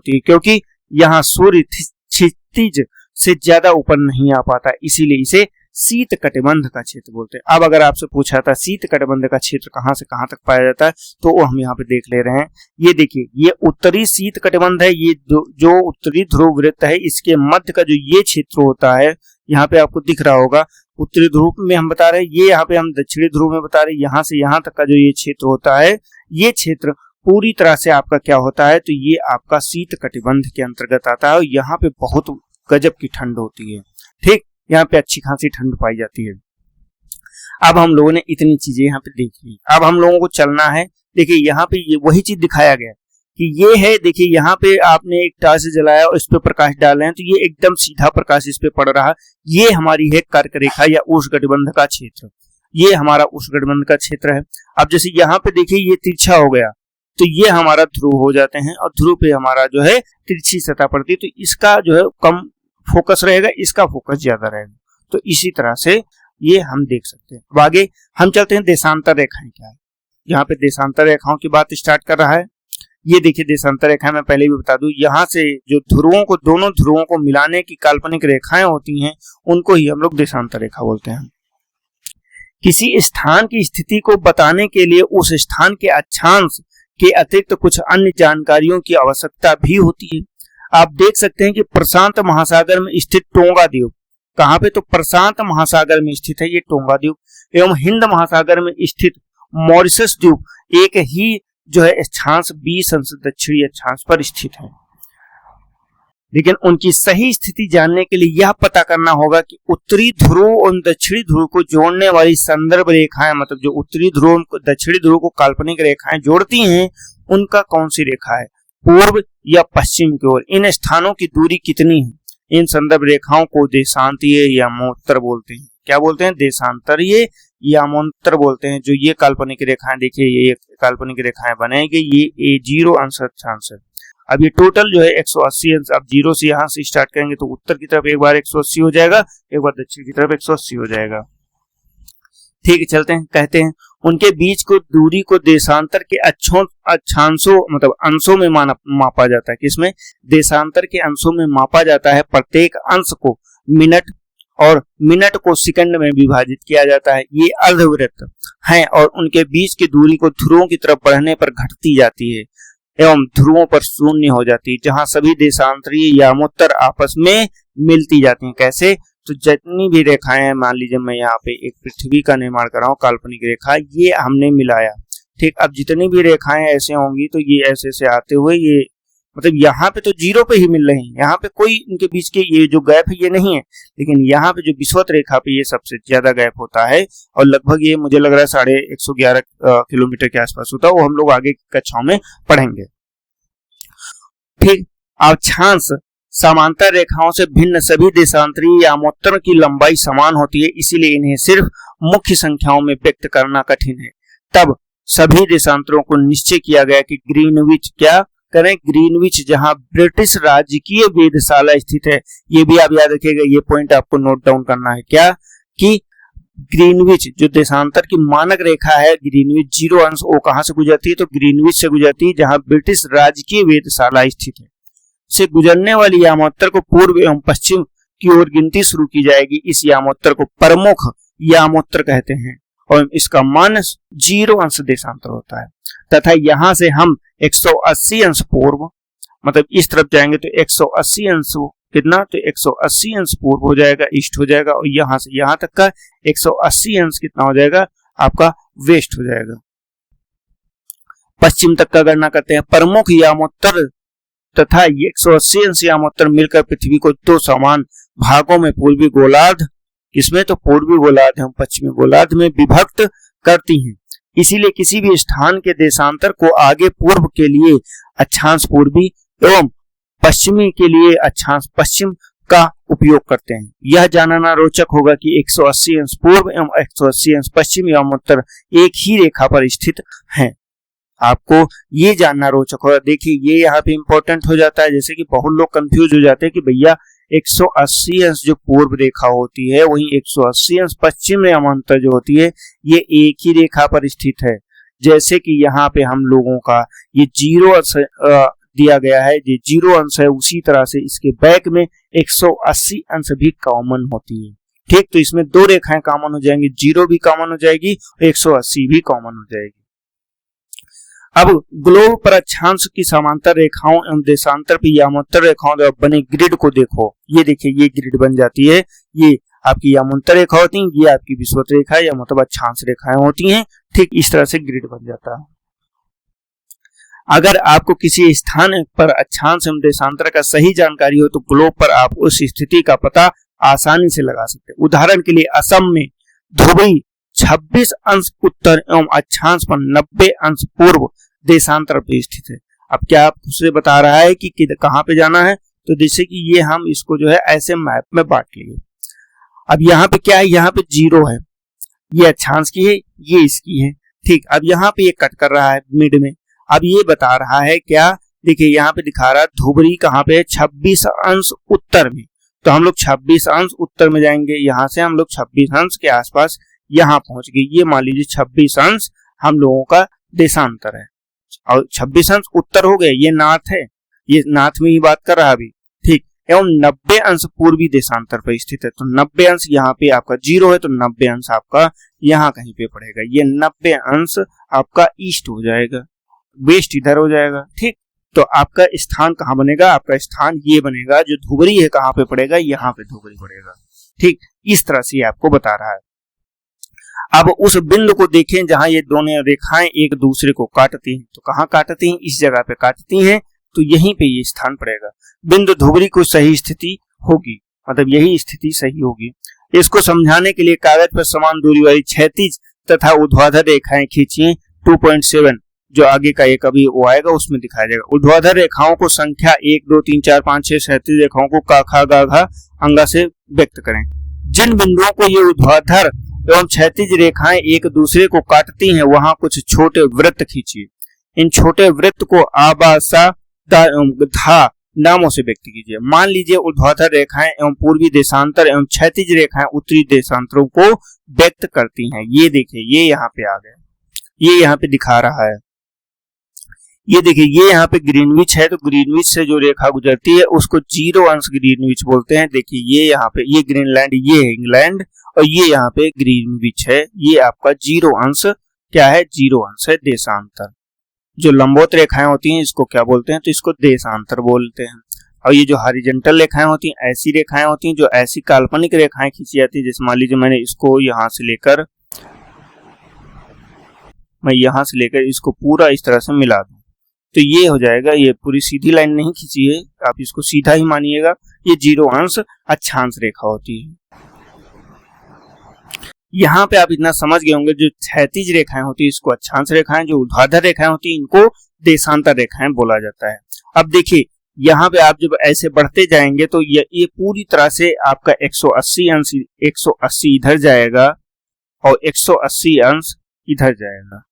है, क्योंकि यहाँ सूर्य क्षितिज से ज्यादा ऊपर नहीं आ पाता, इसीलिए इसे शीत कटिबंध का क्षेत्र बोलते हैं। अब अगर आपसे पूछा था शीत कटिबंध का क्षेत्र कहां से कहां तक पाया जाता है, तो वो हम यहाँ पे देख ले रहे हैं। ये देखिए, ये उत्तरी शीत कटिबंध है, ये जो उत्तरी ध्रुव वृत्त है, इसके मध्य का जो ये क्षेत्र होता है, यहाँ पे आपको दिख रहा होगा, उत्तरी ध्रुव में हम बता रहे हैं, ये यहाँ पे हम दक्षिणी ध्रुव में बता रहे हैं, यहाँ से यहाँ तक का जो ये क्षेत्र होता है, ये क्षेत्र पूरी तरह से आपका क्या होता है, तो ये आपका शीत कटिबंध के अंतर्गत आता है और यहाँ पे बहुत गजब की ठंड होती है। ठीक, यहाँ पे अच्छी खासी ठंड पाई जाती है। अब हम लोगों ने इतनी चीजें यहाँ पे देख ली, अब हम लोगों को चलना है। देखिए यहाँ पे ये वही चीज दिखाया गया कि ये है, देखिए यहाँ पे आपने एक टार्च जलाया और इस पे प्रकाश डाल रहे हैं, तो ये एकदम सीधा प्रकाश इस पे पड़ रहा है। ये हमारी है कर्क रेखा या उष्ण कटिबंध का क्षेत्र, ये हमारा उष्ण कटिबंध का क्षेत्र है। अब जैसे यहाँ पे देखिए ये तिरछा हो गया, तो ये हमारा ध्रुव हो जाते हैं और ध्रुव पे हमारा जो है तिरछी सतह पड़ती है, तो इसका जो है कम फोकस रहेगा, इसका फोकस ज्यादा रहेगा। तो इसी तरह से ये हम देख सकते हैं। अब आगे हम चलते हैं देशांतर रेखाएं क्या है। यहाँ पे देशांतर रेखाओं की बात स्टार्ट कर रहा है। ये देखिए देशांतर रेखा, मैं पहले भी बता दूं, यहाँ से जो ध्रुवों को, दोनों ध्रुवों को मिलाने की काल्पनिक रेखाएं होती हैं, उनको ही हम लोग देशांतर रेखा बोलते हैं। किसी स्थान की स्थिति को बताने के लिए उस स्थान के अक्षांश के अतिरिक्त कुछ अन्य जानकारियों की आवश्यकता भी होती है। आप देख सकते हैं कि प्रशांत महासागर में स्थित टोंगा द्वीप, कहाँ पे, तो प्रशांत महासागर में स्थित है ये टोंगा द्वीप, एवं हिंद महासागर में स्थित मॉरिशस द्वीप एक ही जो है अक्षांश 20 अंश दक्षिणी अक्षांश पर स्थित है। लेकिन उनकी सही स्थिति जानने के लिए यह पता करना होगा कि उत्तरी ध्रुव और दक्षिणी ध्रुव को जोड़ने वाली संदर्भ रेखाएं, मतलब जो उत्तरी ध्रुव दक्षिणी ध्रुव को काल्पनिक रेखाएं जोड़ती हैं, उनका कौन सी रेखा है, पूर्व या पश्चिम की ओर, इन स्थानों की दूरी कितनी है। इन संदर्भ रेखाओं को देशांतरीय यामोत्तर बोलते हैं। क्या बोलते हैं, देशांतरीय यामोत्तर बोलते हैं। जो ये काल्पनिक रेखाएं देखिए, ये काल्पनिक रेखाएं बनेगी, ये 0 अंश अक्षांश है। अब ये टोटल जो है 180 अंश, अब 0 से यहाँ से स्टार्ट करेंगे तो उत्तर की तरफ एक बार 180 हो जाएगा, एक बार दक्षिण की तरफ 180 हो जाएगा। ठीक है, चलते हैं, कहते हैं उनके बीच को दूरी को देशांतर के अक्षांशों मतलब अंशों में मापा जाता है। किसमें, देशांतर के अंशों में मापा जाता है। प्रत्येक अंश को मिनट और मिनट को सेकंड में विभाजित किया जाता है। ये अर्धवृत्त हैं और उनके बीच की दूरी को ध्रुवों की तरफ बढ़ने पर घटती जाती है एवं ध्रुवों पर शून्य हो जाती है, जहां सभी देशांतरीय यामोत्तर आपस में मिलती जाती हैं। कैसे, तो जितनी भी रेखाएं हैं, मान लीजिए मैं यहाँ पे एक पृथ्वी का निर्माण कर रहा हूँ, काल्पनिक रेखा, ये हमने मिलाया। ठीक, अब जितनी भी रेखाएं ऐसे होंगी तो ये ऐसे से आते हुए ये मतलब यहाँ पे तो 0 पे ही मिल रहे हैं, यहाँ पे कोई इनके बीच के ये जो गैप है ये नहीं है, लेकिन यहाँ पे जो विषुवत रेखा पे ये सबसे ज्यादा गैप होता है और लगभग ये मुझे लग रहा है 111 किलोमीटर के आसपास होता है। वो हम लोग आगे कक्षाओं में पढ़ेंगे। ठीक, अक्षांश समांतर रेखाओं से भिन्न सभी देशांतरीय यामोत्तर की लंबाई समान होती है, इसीलिए इन्हें सिर्फ मुख्य संख्याओं में व्यक्त करना कठिन है। तब सभी देशांतरों को निश्चय किया गया कि ग्रीनविच, क्या करें, ग्रीनविच जहां ब्रिटिश राजकीय वेधशाला स्थित है, ये भी आप याद रखिएगा, ये पॉइंट आपको नोट डाउन करना है। क्या कि ग्रीनविच जो देशांतर की मानक रेखा है, ग्रीनविच 0 अंश, वो कहां से गुजरती है, तो ग्रीनविच से गुजरती है जहां ब्रिटिश राजकीय वेधशाला स्थित है। से गुजरने वाली यामोत्तर को पूर्व एवं पश्चिम की ओर गिनती शुरू की जाएगी। इस यामोत्तर को प्रमुख यामोत्तर कहते हैं और इसका मान 0 अंश देशांतर होता है तथा यहां से हम 180 अंश पूर्व, मतलब इस तरफ जाएंगे तो 180 अंश कितना, तो 180 अंश पूर्व हो जाएगा, ईस्ट हो जाएगा, और यहां से यहां तक का 180 अंश कितना हो जाएगा, आपका वेस्ट हो जाएगा। पश्चिम तक का गणना करते हैं। प्रमुख यामोत्तर तथा 180 अंश यामोत्तर मिलकर पृथ्वी को 2 समान भागों में पूर्वी गोलार्ध, इसमें तो पूर्वी गोलार्ध एवं पश्चिमी गोलार्ध में विभक्त करती हैं। इसीलिए किसी भी स्थान के देशांतर को आगे पूर्व के लिए अक्षांश पूर्वी एवं पश्चिमी के लिए अक्षांश पश्चिम का उपयोग करते हैं। यह जानना रोचक होगा कि 180 अंश पूर्व एवं 180 अंश पश्चिम यामोत्तर एक ही रेखा पर स्थित हैं। आपको ये जानना रोचक होगा। देखिए ये यहाँ पे इंपॉर्टेंट हो जाता है, जैसे कि बहुत लोग कंफ्यूज हो जाते हैं कि भैया 180 अंश जो पूर्व रेखा होती है वही 180 अंश पश्चिम यामोत्तर जो होती है ये एक ही रेखा पर स्थित है। जैसे कि यहाँ पे हम लोगों का ये 0 अंश दिया गया है, ये 0 अंश है, उसी तरह से इसके बैक में 180 अंश भी कॉमन होती है। ठीक, तो इसमें 2 रेखाएं कॉमन हो जाएंगी, 0 भी कॉमन हो जाएगी, 180 भी कॉमन हो जाएगी। अब ग्लोब पर अक्षांश की समांतर रेखाओं एवं देशांतर पर यामोत्तर रेखाओं द्वारा बने ग्रिड को देखो। ये देखिए ये ग्रिड बन जाती है, ये आपकी यामोत्तर रेखा होती है, ये आपकी विषुवत रेखा या मतलब अक्षांश रेखाएं होती हैं। ठीक इस तरह से ग्रिड बन जाता है। अगर आपको किसी स्थान पर अक्षांश एवं देशांतर का सही जानकारी हो तो ग्लोब पर आप उस स्थिति का पता आसानी से लगा सकते हैं। उदाहरण के लिए असम में ध्रुवी 26 अंश उत्तर एवं अक्षांश पर 90 अंश पूर्व देशांतर पे स्थित है। अब क्या आपसे बता रहा है कि कहाँ पे जाना है, तो जैसे कि ये हम इसको जो है ऐसे मैप में बांट लेंगे। अब यहाँ पे क्या है, यहाँ पे 0 है, ये अक्षांश की है, ये इसकी है। ठीक, अब यहाँ पे ये कट कर रहा है मिड में। अब ये बता रहा है क्या, देखिए यहाँ पे दिखा रहा है धुबरी कहाँ पे है, 26 अंश उत्तर में, तो हम लोग 26 अंश उत्तर में जाएंगे, यहाँ से हम लोग 26 अंश के आसपास यहाँ पहुंच गए। ये मान लीजिए 26 अंश हम लोगों का देशांतर है और 26 अंश उत्तर हो गए, ये नॉर्थ है, ये नॉर्थ में ही बात कर रहा अभी, ठीक। एवं 90 अंश पूर्वी देशांतर पर स्थित है, तो 90 अंश यहाँ पे आपका 0 है, तो 90 अंश आपका यहाँ कहीं पे पड़ेगा। ये 90 अंश आपका ईस्ट हो जाएगा, वेस्ट इधर हो जाएगा, ठीक। तो आपका स्थान कहाँ बनेगा, आपका स्थान ये बनेगा, जो धुबरी है कहाँ पे पड़ेगा, यहाँ पे धुबरी पड़ेगा, ठीक। इस तरह से आपको बता रहा है। अब उस बिंदु को देखें जहां ये दोनों रेखाएं एक दूसरे को काटती हैं, तो कहाँ काटती हैं, इस जगह पे काटती हैं, तो यहीं पे ये स्थान पड़ेगा। बिंदु धुबरी को सही स्थिति होगी, मतलब यही स्थिति सही होगी। इसको समझाने के लिए कागज पर समान दूरी वाली क्षैतिज तथा ऊर्ध्वाधर रेखाएं खींचिए। 2.7 जो आगे का एक अभी वो आएगा उसमें दिखाया जाएगा। ऊर्ध्वाधर रेखाओं को संख्या 1 2 3 4 5 6 क्षैतिज रेखाओं को का खा गा घा अंगा से व्यक्त करें। जिन बिंदुओं को ये ऊर्ध्वाधर एवं क्षैतिज रेखाएं एक दूसरे को काटती हैं, वहां कुछ छोटे वृत्त खींचिए। इन छोटे वृत्त को आबासा धा नामों से व्यक्त कीजिए। मान लीजिए ऊर्ध्वाधर रेखाएं एवं पूर्वी देशांतर एवं क्षैतिज रेखाएं उत्तरी देशांतरों को व्यक्त करती हैं। ये देखिए, ये यहाँ पे आ गया, ये यहाँ पे दिखा रहा है। ये देखिए, ये यहाँ पे ग्रीनविच है, तो ग्रीनविच से जो रेखा गुजरती है उसको 0 अंश ग्रीनविच बोलते हैं। देखिए ये यहाँ पे, ये ग्रीनलैंड, ये है इंग्लैंड, और ये यहाँ पे ग्रीनविच है। ये आपका 0 अंश क्या है, 0 अंश है देशांतर। जो लंबवत रेखाएं होती हैं इसको क्या बोलते हैं, तो इसको देशांतर बोलते हैं। और ये जो हॉरिजॉन्टल रेखाएं होती हैं, ऐसी रेखाएं होती हैं जो ऐसी काल्पनिक रेखाएं खींची जाती है, जैसे मान लीजिए मैंने इसको यहाँ से लेकर, मैं यहाँ से लेकर इसको पूरा इस तरह से मिला दूं, तो ये हो जाएगा। ये पूरी सीधी लाइन नहीं खींची है, आप इसको सीधा ही मानिएगा। ये 0 अंश अक्षांश रेखा होती है। यहाँ पे आप इतना समझ गए होंगे, जो क्षैतिज रेखाएं होती है इसको अक्षांश रेखाएं, जो ऊर्ध्वाधर रेखाएं होती है इनको देशांतर रेखाएं बोला जाता है। अब देखिए यहाँ पे आप जब ऐसे बढ़ते जाएंगे तो ये पूरी तरह से आपका 180 अंश 180 इधर जाएगा और 180 अंश इधर जाएगा,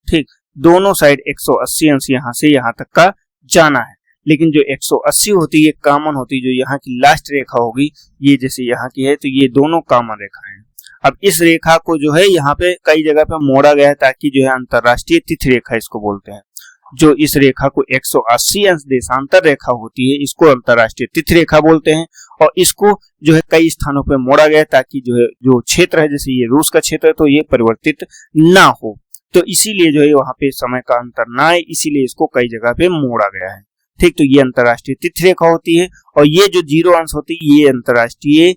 ठीक। दोनों साइड 180 अंश यहाँ से यहाँ तक का जाना है। लेकिन जो 180 होती है कॉमन होती है, जो यहाँ की लास्ट रेखा होगी, ये जैसे यहाँ की है, तो ये दोनों कॉमन रेखा है। अब इस रेखा को जो है यहाँ पे कई जगह पे मोड़ा गया है, ताकि जो है अंतरराष्ट्रीय तिथि रेखा इसको बोलते हैं। जो इस रेखा को 180 अंश देशांतर रेखा होती है, इसको अंतरराष्ट्रीय तिथि रेखा बोलते हैं। और इसको जो है कई स्थानों पे मोड़ा गया है, ताकि जो है जो क्षेत्र है, जैसे ये रूस का क्षेत्र है, तो ये परिवर्तित ना हो, तो इसीलिए जो है वहां पे समय का अंतर ना आए, इसीलिए इसको कई जगह पे मोड़ा गया है, ठीक। तो ये अंतरराष्ट्रीय तिथि रेखा होती है। और ये जो 0 अंश होती है ये अंतरराष्ट्रीय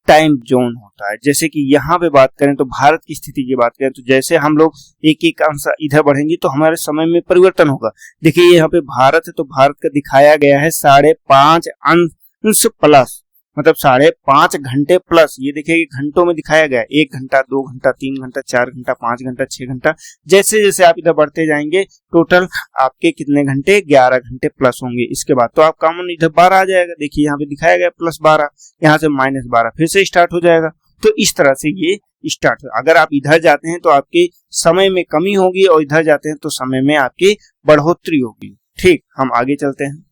टाइम जोन होता है। जैसे कि यहाँ पे बात करें तो भारत की स्थिति की बात करें, तो जैसे हम लोग एक अंश इधर बढ़ेंगे तो हमारे समय में परिवर्तन होगा। देखिए यहाँ पे भारत है, तो भारत का दिखाया गया है 5.5 अंश प्लस, मतलब 5.5 घंटे प्लस। ये देखिए घंटों में दिखाया गया है, 1 घंटा 2 घंटा 3 घंटा 4 घंटा 5 घंटा 6 घंटा। जैसे जैसे आप इधर बढ़ते जाएंगे टोटल आपके कितने घंटे, 11 घंटे प्लस होंगे। इसके बाद तो आप कॉमन इधर 12 आ जाएगा। देखिए यहाँ पे दिखाया गया +12, यहाँ से -12 फिर से स्टार्ट हो जाएगा। तो इस तरह से ये स्टार्ट हो। अगर आप इधर जाते हैं तो आपके समय में कमी होगी, और इधर जाते हैं तो समय में आपकी बढ़ोतरी होगी, ठीक। हम आगे चलते हैं।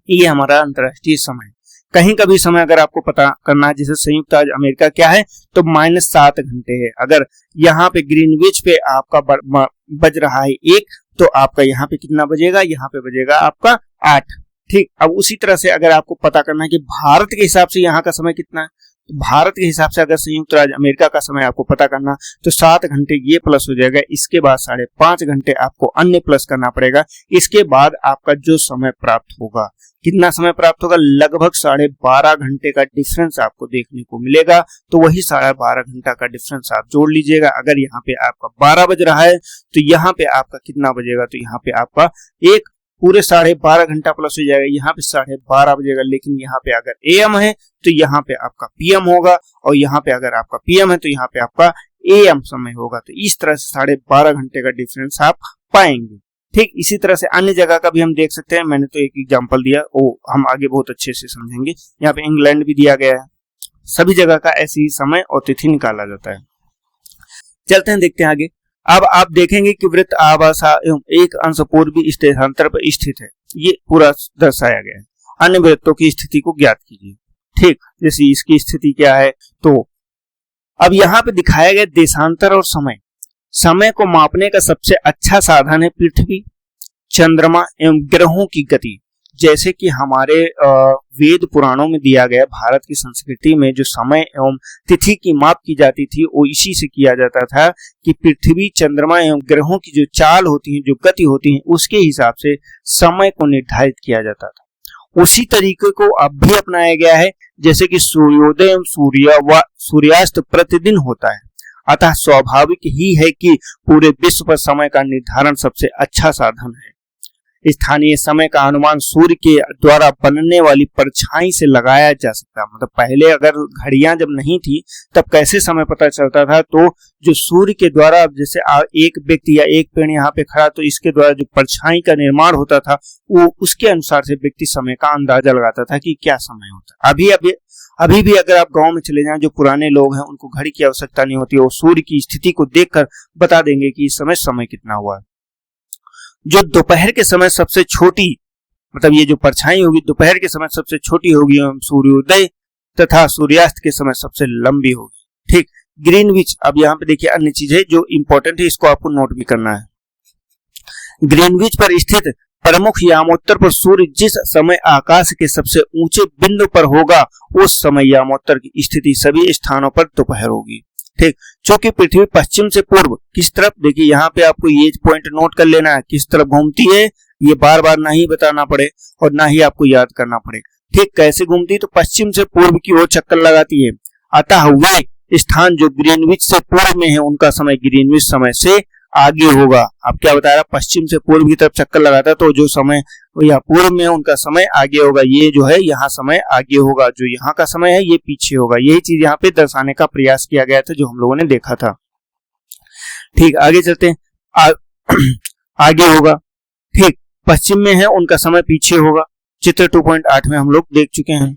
ये हमारा अंतरराष्ट्रीय समय। कहीं का भी समय अगर आपको पता करना है, जैसे संयुक्त राज्य अमेरिका क्या है, तो -7 घंटे है। अगर यहाँ पे ग्रीनविच पे आपका बज रहा है 1, तो आपका यहाँ पे कितना बजेगा, यहाँ पे बजेगा आपका 8, ठीक। अब उसी तरह से अगर आपको पता करना है कि भारत के हिसाब से यहाँ का समय कितना है, तो भारत के हिसाब से अगर संयुक्त राज्य अमेरिका का समय आपको पता करना, तो 7 घंटे ये प्लस हो जाएगा। इसके बाद 5.5 घंटे आपको अन्य प्लस करना पड़ेगा। इसके बाद आपका जो समय प्राप्त होगा, कितना समय प्राप्त होगा, लगभग 12.5 घंटे का डिफरेंस आपको देखने को मिलेगा। तो वही 12.5 घंटा का डिफरेंस आप जोड़ लीजिएगा। अगर यहाँ पे आपका 12 बज रहा है तो यहाँ पे आपका कितना बजेगा, तो यहाँ पे आपका एक पूरे 12.5 घंटा प्लस हो जाएगा। यहाँ पे 12.5 बजेगा। लेकिन यहाँ पे अगर AM है तो यहाँ पे आपका PM होगा, और यहाँ पे अगर आपका PM है तो यहाँ पे आपका AM समय होगा। तो इस तरह से 12.5 घंटे का डिफरेंस आप पाएंगे, ठीक। इसी तरह से अन्य जगह का भी हम देख सकते हैं। मैंने तो एक एग्जांपल दिया, वो हम आगे बहुत अच्छे से समझेंगे। यहाँ पे इंग्लैंड भी दिया गया है। सभी जगह का ऐसे ही समय और तिथि निकाला जाता है। चलते हैं, देखते हैं आगे। अब आप देखेंगे कि वृत्त आबासा एवं 1 अंश पूर्वी देशांतर पर स्थित है। ये पूरा दर्शाया गया है। अन्य वृत्तों की स्थिति को ज्ञात कीजिए, ठीक, जैसे इसकी स्थिति क्या है। तो अब यहाँ पे दिखाया गया देशांतर और समय। समय को मापने का सबसे अच्छा साधन है पृथ्वी, चंद्रमा एवं ग्रहों की गति। जैसे कि हमारे वेद पुराणों में दिया गया, भारत की संस्कृति में जो समय एवं तिथि की माप की जाती थी वो इसी से किया जाता था कि पृथ्वी, चंद्रमा एवं ग्रहों की जो चाल होती है, जो गति होती है, उसके हिसाब से समय को निर्धारित किया जाता था। उसी तरीके को अब भी अपनाया गया है। जैसे कि सूर्योदय एवं सूर्यास्त प्रतिदिन होता है, अतः स्वाभाविक ही है कि पूरे विश्व पर समय का निर्धारण सबसे अच्छा साधन है। स्थानीय समय का अनुमान सूर्य के द्वारा बनने वाली परछाई से लगाया जा सकता है। मतलब पहले अगर घड़ियां जब नहीं थी तब कैसे समय पता चलता था, तो जो सूर्य के द्वारा, जैसे एक व्यक्ति या एक पेड़ यहाँ पे खड़ा, तो इसके द्वारा जो परछाई का निर्माण होता था वो उसके अनुसार से व्यक्ति समय का अंदाजा लगाता था कि क्या समय होता है। अभी भी अगर आप गांव में चले जाएं, जो पुराने लोग हैं उनको घड़ी की आवश्यकता नहीं होती, वो सूर्य की स्थिति को देखकर बता देंगे कि इस समय कितना हुआ है। जो दोपहर के समय सबसे छोटी, मतलब ये जो परछाई होगी दोपहर के समय सबसे छोटी होगी एवं सूर्योदय तथा सूर्यास्त के समय सबसे लंबी होगी। ठीक, ग्रीनविच। अब यहाँ पे देखिए अन्य चीज है जो इंपॉर्टेंट है, इसको आपको नोट भी करना है। ग्रीनविच पर स्थित प्रमुख यामोत्तर पर सूर्य जिस समय आकाश के सबसे ऊंचे बिंदु पर होगा उस समय यामोत्तर की स्थिति सभी स्थानों पर दोपहर होगी। ठीक, चूंकि पृथ्वी पश्चिम से पूर्व किस तरफ, देखिए यहाँ पे आपको ये पॉइंट नोट कर लेना है, किस तरफ घूमती है, ये बार बार ना ही बताना पड़े और ना ही आपको याद करना पड़े। ठीक, कैसे घूमती है, तो पश्चिम से पूर्व की ओर चक्कर लगाती है। अतः वे स्थान जो ग्रीनविच से पूर्व में है उनका समय ग्रीनविच समय से आगे होगा। अब क्या बता रहा, पश्चिम से पूर्व की तरफ चक्कर लगाता है तो जो समय या पूर्व में उनका समय आगे होगा। ये जो है यहाँ समय आगे होगा, जो यहाँ का समय है ये पीछे होगा। यही चीज यहाँ पे दर्शाने का प्रयास किया गया था जो हम लोगों ने देखा था। ठीक, आगे चलते हैं। आगे होगा। ठीक, पश्चिम में है उनका समय पीछे होगा। चित्र 2.8 में हम लोग देख चुके हैं।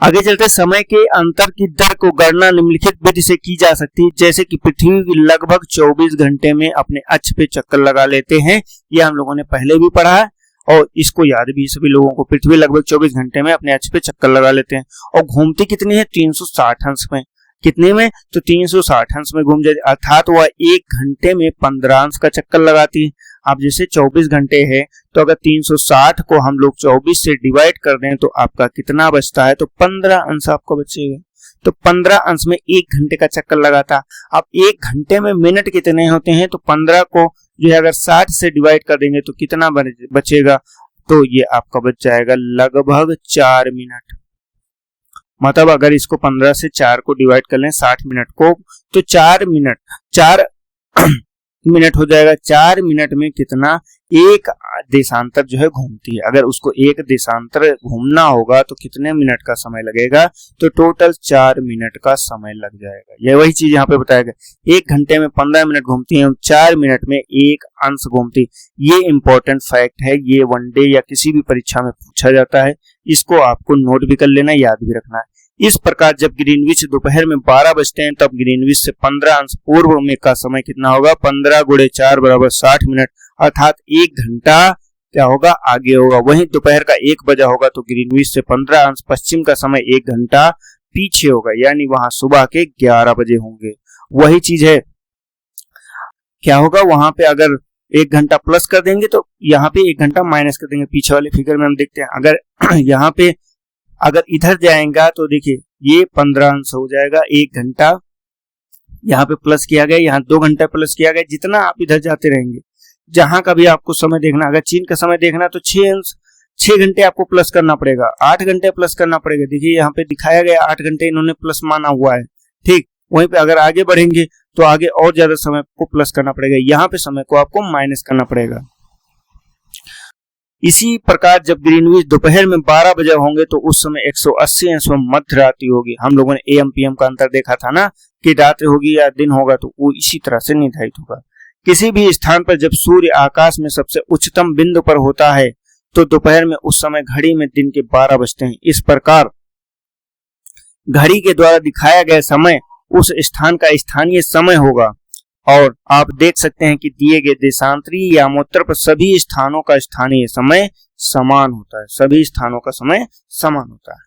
आगे चलते, समय के अंतर की दर को गणना निम्नलिखित विधि से की जा सकती है। जैसे कि पृथ्वी लगभग 24 घंटे में अपने अक्ष पे चक्कर लगा लेते हैं, ये हम लोगों ने पहले भी पढ़ा है और इसको याद भी सभी लोगों को। पृथ्वी लगभग 24 घंटे में अपने अक्ष पे चक्कर लगा लेते हैं और घूमती कितनी है, 360 अंश में। कितने में, तो 360 अंश में घूम जाती, अर्थात वह 1 घंटे में 15 अंश का चक्कर लगाती है। अब जैसे 24 घंटे है तो अगर 360 को हम लोग 24 से डिवाइड कर दें तो आपका कितना बचता है, तो 15 अंश आपको बचेगा। तो 15 अंश में 1 घंटे का चक्कर लगाता। अब 1 घंटे में मिनट कितने होते हैं, तो 15 को जो है अगर 60 से डिवाइड कर देंगे तो कितना बचेगा, तो ये आपका बच जाएगा लगभग 4 मिनट। मतलब अगर इसको 15 से 4 को डिवाइड कर लें 60 मिनट को, तो 4 मिनट हो जाएगा। 4 मिनट में कितना, एक देशांतर जो है घूमती है। अगर उसको एक देशांतर घूमना होगा तो कितने मिनट का समय लगेगा, तो टोटल 4 मिनट का समय लग जाएगा। ये वही चीज यहाँ पे बताया गया, 1 घंटे में 15 मिनट घूमती है, 4 मिनट में 1 अंश घूमती। ये इंपॉर्टेंट फैक्ट है, ये वनडे या किसी भी परीक्षा में पूछा जाता है। इसको आपको नोट भी कर लेना, याद भी रखना है। इस प्रकार जब ग्रीनविच दोपहर में 12 बजते हैं तब ग्रीनविच से 15 अंश पूर्व में का समय कितना होगा, 15 × 4 = 60 मिनट, अर्थात 1 घंटा क्या होगा, आगे होगा। वहीं दोपहर का 1 बजा होगा तो ग्रीनविच से 15 अंश पश्चिम का समय 1 घंटा पीछे होगा, यानी वहां सुबह के 11 बजे होंगे। वही चीज है, क्या होगा वहां पे अगर 1 घंटा प्लस कर देंगे तो यहाँ पे 1 घंटा माइनस कर देंगे। पीछे वाले फिगर में हम देखते हैं, अगर यहाँ पे अगर इधर जाएगा तो देखिए ये 15 अंश हो जाएगा, 1 घंटा यहाँ पे प्लस किया गया, यहाँ 2 घंटा प्लस किया गया। जितना आप इधर जाते रहेंगे, जहां का भी आपको समय देखना, अगर चीन का समय देखना तो 6 घंटे आपको प्लस करना पड़ेगा, 8 घंटे प्लस करना पड़ेगा। देखिए यहाँ पे दिखाया गया 8 घंटे इन्होंने प्लस माना हुआ है। ठीक, वहीं पे अगर आगे बढ़ेंगे तो आगे और ज्यादा समय को प्लस करना पड़ेगा, यहाँ पे समय को आपको माइनस करना पड़ेगा। इसी प्रकार जब ग्रीनविच दोपहर में 12 बजे होंगे तो उस समय 180 अंश में मध्य रात्रि होगी। हम लोगों ने AM PM का अंतर देखा था ना, कि रात्रि होगी या दिन होगा, तो वो इसी तरह से निर्धारित होगा। किसी भी स्थान पर जब सूर्य आकाश में सबसे उच्चतम बिंदु पर होता है तो दोपहर में उस समय घड़ी में दिन के 12 बजते हैं। इस प्रकार घड़ी के द्वारा दिखाया गया समय उस स्थान का स्थानीय समय होगा। और आप देख सकते हैं कि दिए गए देशांतरी यामोत्तर पर सभी स्थानों का स्थानीय समय समान होता है, सभी स्थानों का समय समान होता है।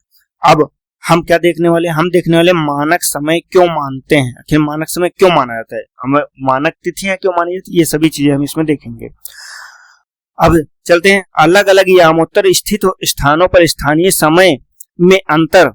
अब हम क्या देखने वाले, हम देखने वाले मानक समय क्यों मानते हैं, आखिर मानक समय क्यों माना जाता है, हमें मानक तिथियां क्यों मानी जाती है, ये सभी चीजें हम इसमें देखेंगे। अब चलते हैं, अलग अलग यामोत्तर स्थित स्थानों पर स्थानीय समय में अंतर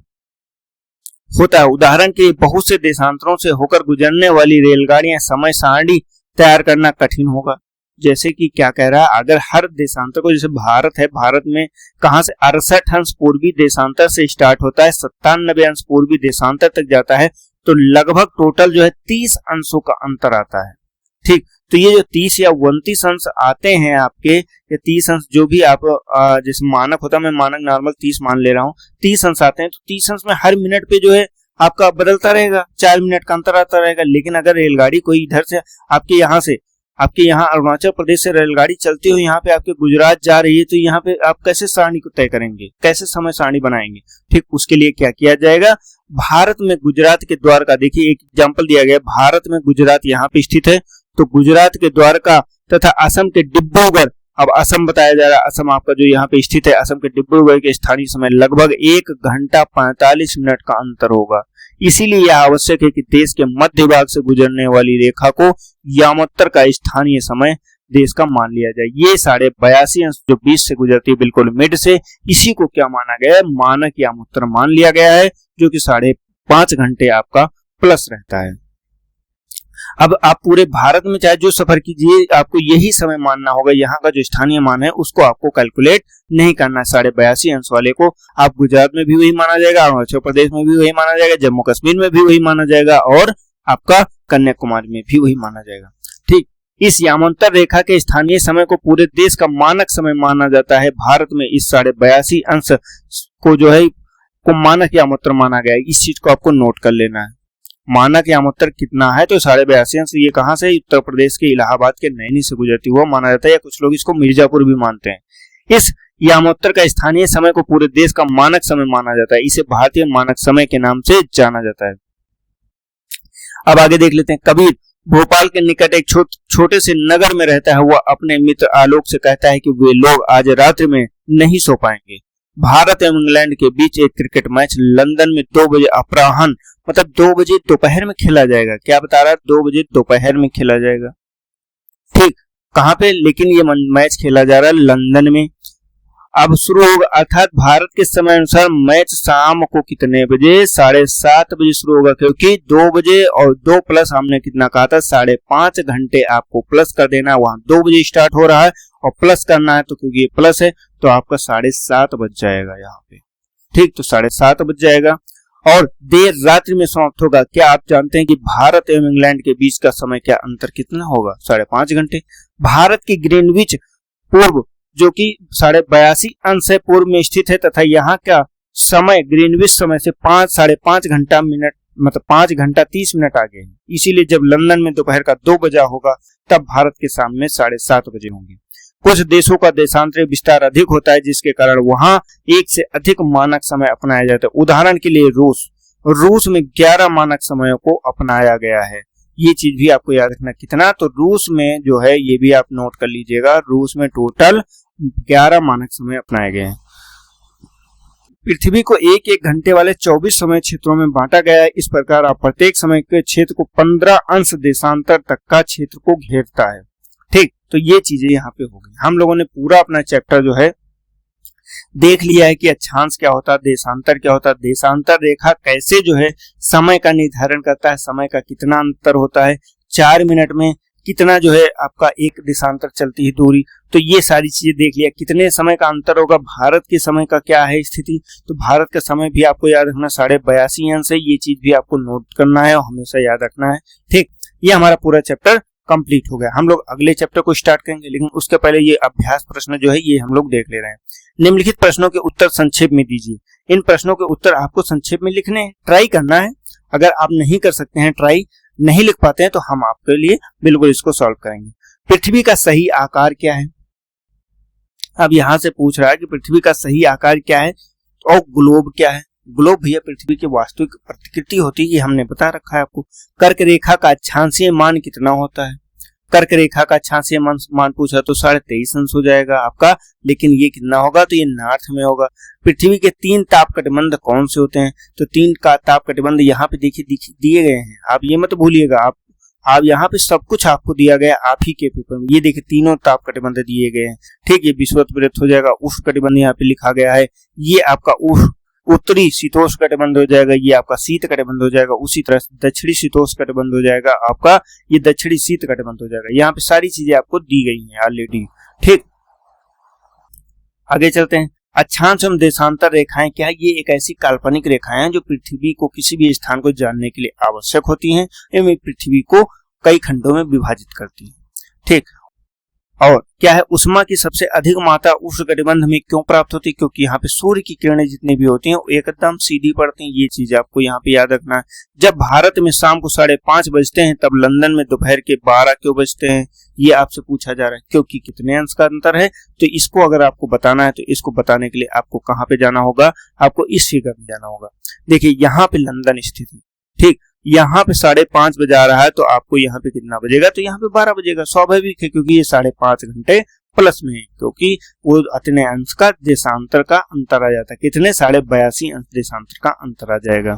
होता है। उदाहरण के लिए बहुत से देशांतरों से होकर गुजरने वाली रेलगाड़ियां समय सारणी तैयार करना कठिन होगा। जैसे कि क्या कह रहा है, अगर हर देशांतर को, जैसे भारत है, भारत में कहां से 68 अंश पूर्वी देशांतर से स्टार्ट होता है, 97 अंश पूर्वी देशांतर तक जाता है, तो लगभग टोटल जो है 30 अंशों का अंतर आता है। ठीक, तो ये जो 30 या 29 अंश आते हैं आपके, ये 30 अंश जो भी आप जैसे मानक होता है, मैं मानक नॉर्मल 30 मान ले रहा हूँ, 30 अंश आते हैं, तो 30 अंश में हर मिनट पे जो है आपका बदलता रहेगा, 4 मिनट का अंतर आता रहेगा। लेकिन अगर रेलगाड़ी कोई इधर से आपके यहाँ अरुणाचल प्रदेश से रेलगाड़ी चलती हुई यहाँ पे आपके गुजरात जा रही है, तो यहाँ पे आप कैसे सारणी को तय करेंगे, कैसे समय सारणी बनाएंगे? ठीक, उसके लिए क्या किया जाएगा, भारत में गुजरात के द्वारका, देखिए एक एग्जांपल दिया गया, भारत में गुजरात यहाँ पे स्थित है, तो गुजरात के द्वारका तथा असम के डिब्रूगढ़, अब असम बताया जा रहा है, असम आपका जो यहाँ पे स्थित है, असम के डिब्रूगढ़ के स्थानीय समय लगभग 1 घंटा 45 मिनट का अंतर होगा। इसीलिए यह आवश्यक है कि देश के मध्य भाग से गुजरने वाली रेखा को यामोत्तर का स्थानीय समय देश का मान लिया जाए। ये 82.5 अंश जो 20 से गुजरती है बिल्कुल मिड से, इसी को क्या माना गया है, मानक यामोत्तर मान लिया गया है, जो कि 5.5 घंटे आपका प्लस रहता है। अब आप पूरे भारत में चाहे जो सफर कीजिए, आपको यही समय मानना होगा, यहाँ का जो स्थानीय मान है उसको आपको कैलकुलेट नहीं करना है। 82.5 अंश वाले को आप गुजरात में भी वही माना जाएगा, अरुणाचल प्रदेश में भी वही माना जाएगा, जम्मू कश्मीर में भी वही माना जाएगा, और आपका कन्याकुमारी में भी वही माना जाएगा। ठीक, इस यामोत्तर रेखा के स्थानीय समय को पूरे देश का मानक समय माना जाता है। भारत में इस 82.5 अंश को जो है को मानक यामोत्तर माना गया है। इस चीज को आपको नोट कर लेना है। मानक यामोत्तर कितना है, तो 82.5 अंश, ये कहां से, उत्तर प्रदेश के इलाहाबाद के नैनी से गुजरती हुआ माना जाता है, या कुछ लोग इसको मिर्जापुर भी मानते हैं। इस यामोत्तर का स्थानीय समय को पूरे देश का मानक समय माना जाता है। इसे भारतीय मानक समय के नाम से जाना जाता है। अब आगे देख लेते हैं। कबीर भोपाल के निकट एक छोटे से नगर में रहता है। वह अपने मित्र आलोक से कहता है कि वे लोग आज रात्रि में नहीं सो पाएंगे। भारत एवं इंग्लैंड के बीच एक क्रिकेट मैच लंदन में 2 बजे अपराह्न, मतलब 2 बजे दोपहर में खेला जाएगा। क्या बता रहा है, 2 बजे दोपहर में खेला जाएगा। ठीक, कहां पे, लेकिन ये मैच खेला जा रहा है लंदन में। अब शुरू होगा, अर्थात भारत के समय अनुसार मैच शाम को कितने बजे, 7:30 बजे शुरू होगा, क्योंकि 2 बजे और 2 प्लस हमने कितना कहा था, 5.5 घंटे आपको प्लस कर देना है। वहां 2 बजे स्टार्ट हो रहा है और प्लस करना है, तो क्योंकि ये प्लस है तो आपका 7:30 बज जाएगा यहाँ पे। ठीक, तो 7:30 बज जाएगा और देर रात्रि में समाप्त होगा। क्या आप जानते हैं कि भारत एवं इंग्लैंड के बीच का समय क्या अंतर कितना होगा, 5.5 घंटे। भारत की ग्रीनविच पूर्व जो कि 82.5 अंश से पूर्व में स्थित है, तथा यहाँ का समय ग्रीनविच समय से 5.5 घंटा मिनट, मतलब 5 घंटा 30 मिनट आगे है। इसीलिए जब लंदन में दोपहर का 2 बजा होगा, तब भारत के सामने 7:30 बजे होंगे। कुछ देशों का देशांतरीय विस्तार अधिक होता है, जिसके कारण वहां एक से अधिक मानक समय अपनाया जाता है। उदाहरण के लिए रूस में 11 मानक समयों को अपनाया गया है। ये चीज भी आपको याद रखना, कितना, तो रूस में जो है, ये भी आप नोट कर लीजिएगा, रूस में टोटल 11 मानक समय अपनाए गए हैं। पृथ्वी को एक घंटे वाले 24 समय क्षेत्रों में बांटा गया है। इस प्रकार आप प्रत्येक समय के क्षेत्र को 15 अंश देशांतर तक का क्षेत्र को घेरता है। ठीक, तो ये चीजें यहाँ पे हो गई। हम लोगों ने पूरा अपना चैप्टर जो है देख लिया है कि अक्षांश क्या होता है, देशांतर क्या होता है, देशांतर रेखा कैसे जो है समय का निर्धारण करता है, समय का कितना अंतर होता है, 4 मिनट में कितना जो है आपका एक देशांतर चलती है दूरी। तो ये सारी चीजें देख लिया। कितने समय का अंतर होगा, भारत के समय का क्या है स्थिति, तो भारत का समय भी आपको याद रखना 82.5 अंश है। ये चीज भी आपको नोट करना है और हमेशा याद रखना है। ठीक, ये हमारा पूरा चैप्टर कंप्लीट हो गया। हम लोग अगले चैप्टर को स्टार्ट करेंगे, लेकिन उसके पहले ये अभ्यास प्रश्न जो है ये हम लोग देख ले रहे हैं। निम्नलिखित प्रश्नों के उत्तर संक्षेप में दीजिए। इन प्रश्नों के उत्तर आपको संक्षेप में लिखने हैं, ट्राई करना है। अगर आप नहीं कर सकते हैं, ट्राई नहीं लिख पाते हैं, तो हम आपके लिए बिल्कुल इसको सॉल्व करेंगे। पृथ्वी का सही आकार क्या है। अब यहां से पूछ रहा है कि पृथ्वी का सही आकार क्या है और ग्लोब क्या है। ग्लोब भैया पृथ्वी की वास्तविक प्रतिकृति होती है, ये हमने बता रखा है आपको। कर्क रेखा का अक्षांशीय मान कितना होता है। कर्क रेखा का 86 मान पूछा तो 23.5 अंश हो जाएगा आपका, लेकिन ये कितना होगा तो ये नॉर्थ में होगा। पृथ्वी के 3 ताप कटिबंध कौन से होते हैं, तो 3 का ताप कटिबंध यहाँ पे देखिए दिए गए हैं, आप ये मत भूलिएगा। आप यहाँ पे सब कुछ आपको दिया गया आप ही के पेपर में, ये देखिए तीनों ताप कटिबंध दिए गए हैं, ठीक। ये विषुवत हो जाएगा, उष्ण कटिबंध यहाँ पे लिखा गया है, ये आपका उत्तरी शीतोष्ण कटिबंध हो जाएगा, ये आपका शीत कटिबंध हो जाएगा। उसी तरह दक्षिणी शीतोष्ण कटिबंध हो जाएगा आपका, ये दक्षिणी शीत कटिबंध हो जाएगा। यहाँ पे सारी चीजें आपको दी गई हैं ऑलरेडी, ठीक। आगे चलते हैं। अक्षांश एवं देशांतर रेखाएं क्या है, ये एक ऐसी काल्पनिक रेखाएं हैं जो पृथ्वी को किसी भी स्थान को जानने के लिए आवश्यक होती हैं एवं पृथ्वी को कई खंडों में विभाजित करती हैं, ठीक। और क्या है, उष्मा की सबसे अधिक मात्रा उष्ण कटिबंध में क्यों प्राप्त होती है, क्योंकि यहाँ पे सूर्य की किरणें जितनी भी होती हैं वो एकदम सीधी पड़ती हैं। ये चीज आपको यहाँ पे याद रखना है। जब भारत में शाम को 5:30 बजते हैं तब लंदन में दोपहर के 12 क्यों बजते हैं, ये आपसे पूछा जा रहा है, क्योंकि कितने अंश का अंतर है। तो इसको अगर आपको बताना है तो इसको बताने के लिए आपको कहाँ पे जाना होगा, आपको इस फिगर में जाना होगा। देखिए यहाँ पे लंदन स्थित है, ठीक। यहाँ पे 5:30 बजा रहा है तो आपको यहाँ पे कितना बजेगा, तो यहाँ पे 12 बजेगा। स्वाभाविक है क्योंकि ये 5.5 घंटे प्लस में है, क्योंकि वो इतने अंश का देशांतर का अंतर आ जाता है। कितने 82.5 अंश देशांतर का अंतर आ जाएगा,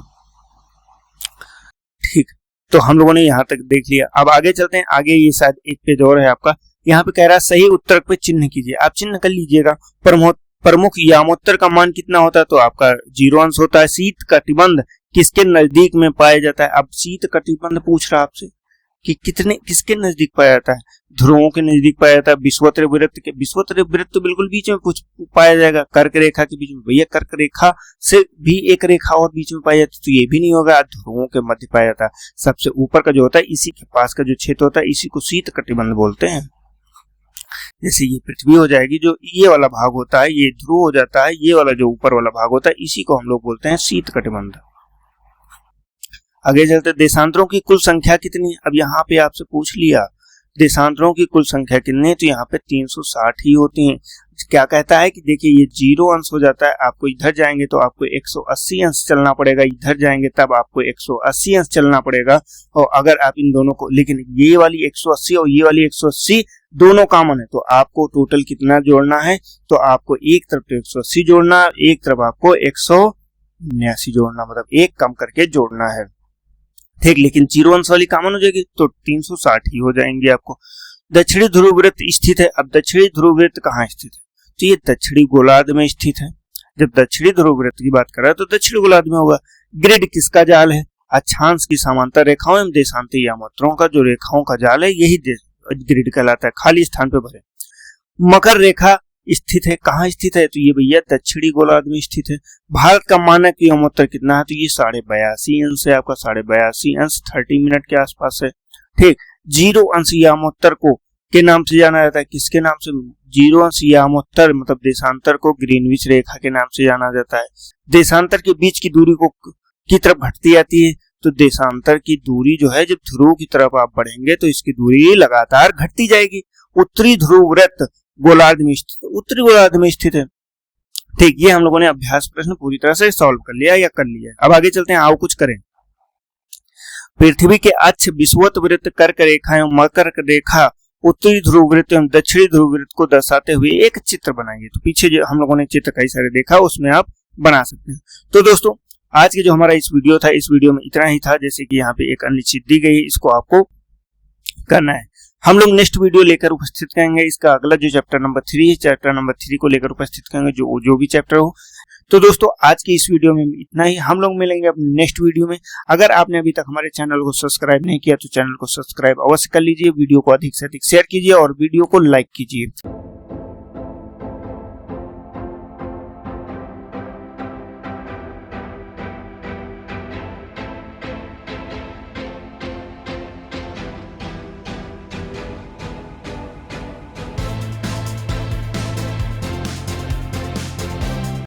ठीक। तो हम लोगों ने यहाँ तक देख लिया। अब आगे चलते हैं। आगे ये शायद एक पेज और है आपका, यहाँ पे कह रहा है सही उत्तर पे चिन्ह कीजिए। आप चिन्ह कर लीजिएगा। प्रमुख यामोत्तर का मान कितना होता है, तो आपका 0 अंश होता है। शीत कटिबंध किसके नजदीक में पाया जाता है, अब शीत कटिबंध पूछ रहा आपसे कि किसके नजदीक पाया जाता है, ध्रुवों के नजदीक पाया जाता है। विषुवत वृत्त के, विषुवत वृत्त तो बिल्कुल बीच में पाया जाएगा। कर्क रेखा के बीच में, भैया कर्क रेखा से भी एक रेखा और बीच में पाया जाता है, तो ये भी नहीं होगा। ध्रुवों के मध्य पाया जाता है। सबसे ऊपर का जो होता है, इसी के पास का जो क्षेत्र होता है, इसी को शीत कटिबंध बोलते हैं। जैसे ये पृथ्वी हो जाएगी, जो ये वाला भाग होता है ये ध्रुव हो जाता है, ये वाला जो ऊपर वाला भाग होता है इसी को हम लोग बोलते हैं शीत कटिबंध। आगे चलते, देशांतरों की कुल संख्या कितनी है। अब यहाँ पे आपसे पूछ लिया देशांतरों की कुल संख्या कितनी है, तो यहाँ पे 360 ही होती हैं। क्या कहता है कि देखिए ये 0 अंश हो जाता है, आपको इधर जाएंगे तो आपको 180 अंश चलना पड़ेगा, इधर जाएंगे तब आपको 180 अंश चलना पड़ेगा। और अगर आप इन दोनों को, लेकिन ये वाली 180 और ये वाली 180 दोनों कॉमन है, तो आपको टोटल कितना जोड़ना है, तो आपको एक तरफ तो 180 जोड़ना, एक तरफ आपको 179 जोड़ना, मतलब एक कम करके जोड़ना है, ठीक। लेकिन 0 अंश वाली कॉमन हो जाएगी तो 360 ही हो जाएंगे आपको। दक्षिणी ध्रुव वृत्त स्थित है। अब दक्षिणी ध्रुव वृत्त कहाँ स्थित है, तो ये दक्षिणी गोलार्ध में स्थित है। जब दक्षिणी ध्रुव वृत्त की बात कर रहा है तो दक्षिणी गोलार्ध में होगा। ग्रिड किसका जाल है, अक्षांश की समांतर रेखाओं एवं देशांतर यामोत्तरों का जो रेखाओं का जाल है यही ग्रिड कहलाता है। खाली स्थान पे भरे। मकर रेखा स्थित है, कहाँ स्थित है, तो ये भैया दक्षिणी गोलार्ध में स्थित है। भारत का मानक यामोत्तर कितना है, तो ये 82.5 अंश है आपका, 82.5 अंश 30 मिनट के आसपास है, ठीक। 0 अंश यामोत्तर को के नाम से जाना जाता है, किसके नाम से, 0 अंश यामोत्तर मतलब देशांतर को ग्रीनविच रेखा के नाम से जाना जाता है। देशांतर के बीच की दूरी को की तरफ घटती जाती है, तो देशांतर की दूरी जो है, जब ध्रुव की तरफ आप बढ़ेंगे तो इसकी दूरी लगातार घटती जाएगी। उत्तरी ध्रुव वृत्त गोलार्ध में स्थित, उत्तरी गोलार्ध में स्थित है, ठीक। ये हम लोगों ने अभ्यास प्रश्न पूरी तरह से सॉल्व कर लिया या कर लिया। अब आगे चलते हैं, आओ कुछ करें। पृथ्वी के अक्ष विषुवत वृत्त, कर्क रेखा एवं मकर रेखा, उत्तरी ध्रुव वृत्त एवं दक्षिणी ध्रुव वृत्त को दर्शाते हुए एक चित्र बनाइए। तो पीछे जो हम लोगों ने चित्र कई सारे देखा, उसमें आप बना सकते हैं। तो दोस्तों आज के जो हमारा इस वीडियो था, इस वीडियो में इतना ही था। जैसे कि यहाँ पे एक अनिश्चित दी गई है, इसको आपको करना है। हम लोग नेक्स्ट वीडियो लेकर उपस्थित करेंगे। इसका अगला जो चैप्टर नंबर 3 है, चैप्टर नंबर 3 को लेकर उपस्थित करेंगे, जो भी चैप्टर हो। तो दोस्तों आज की इस वीडियो में इतना ही। हम लोग मिलेंगे अपने नेक्स्ट वीडियो में। अगर आपने अभी तक हमारे चैनल को सब्सक्राइब नहीं किया तो चैनल को सब्सक्राइब अवश्य कर लीजिए। वीडियो को अधिक से अधिक शेयर कीजिए और वीडियो को लाइक कीजिए।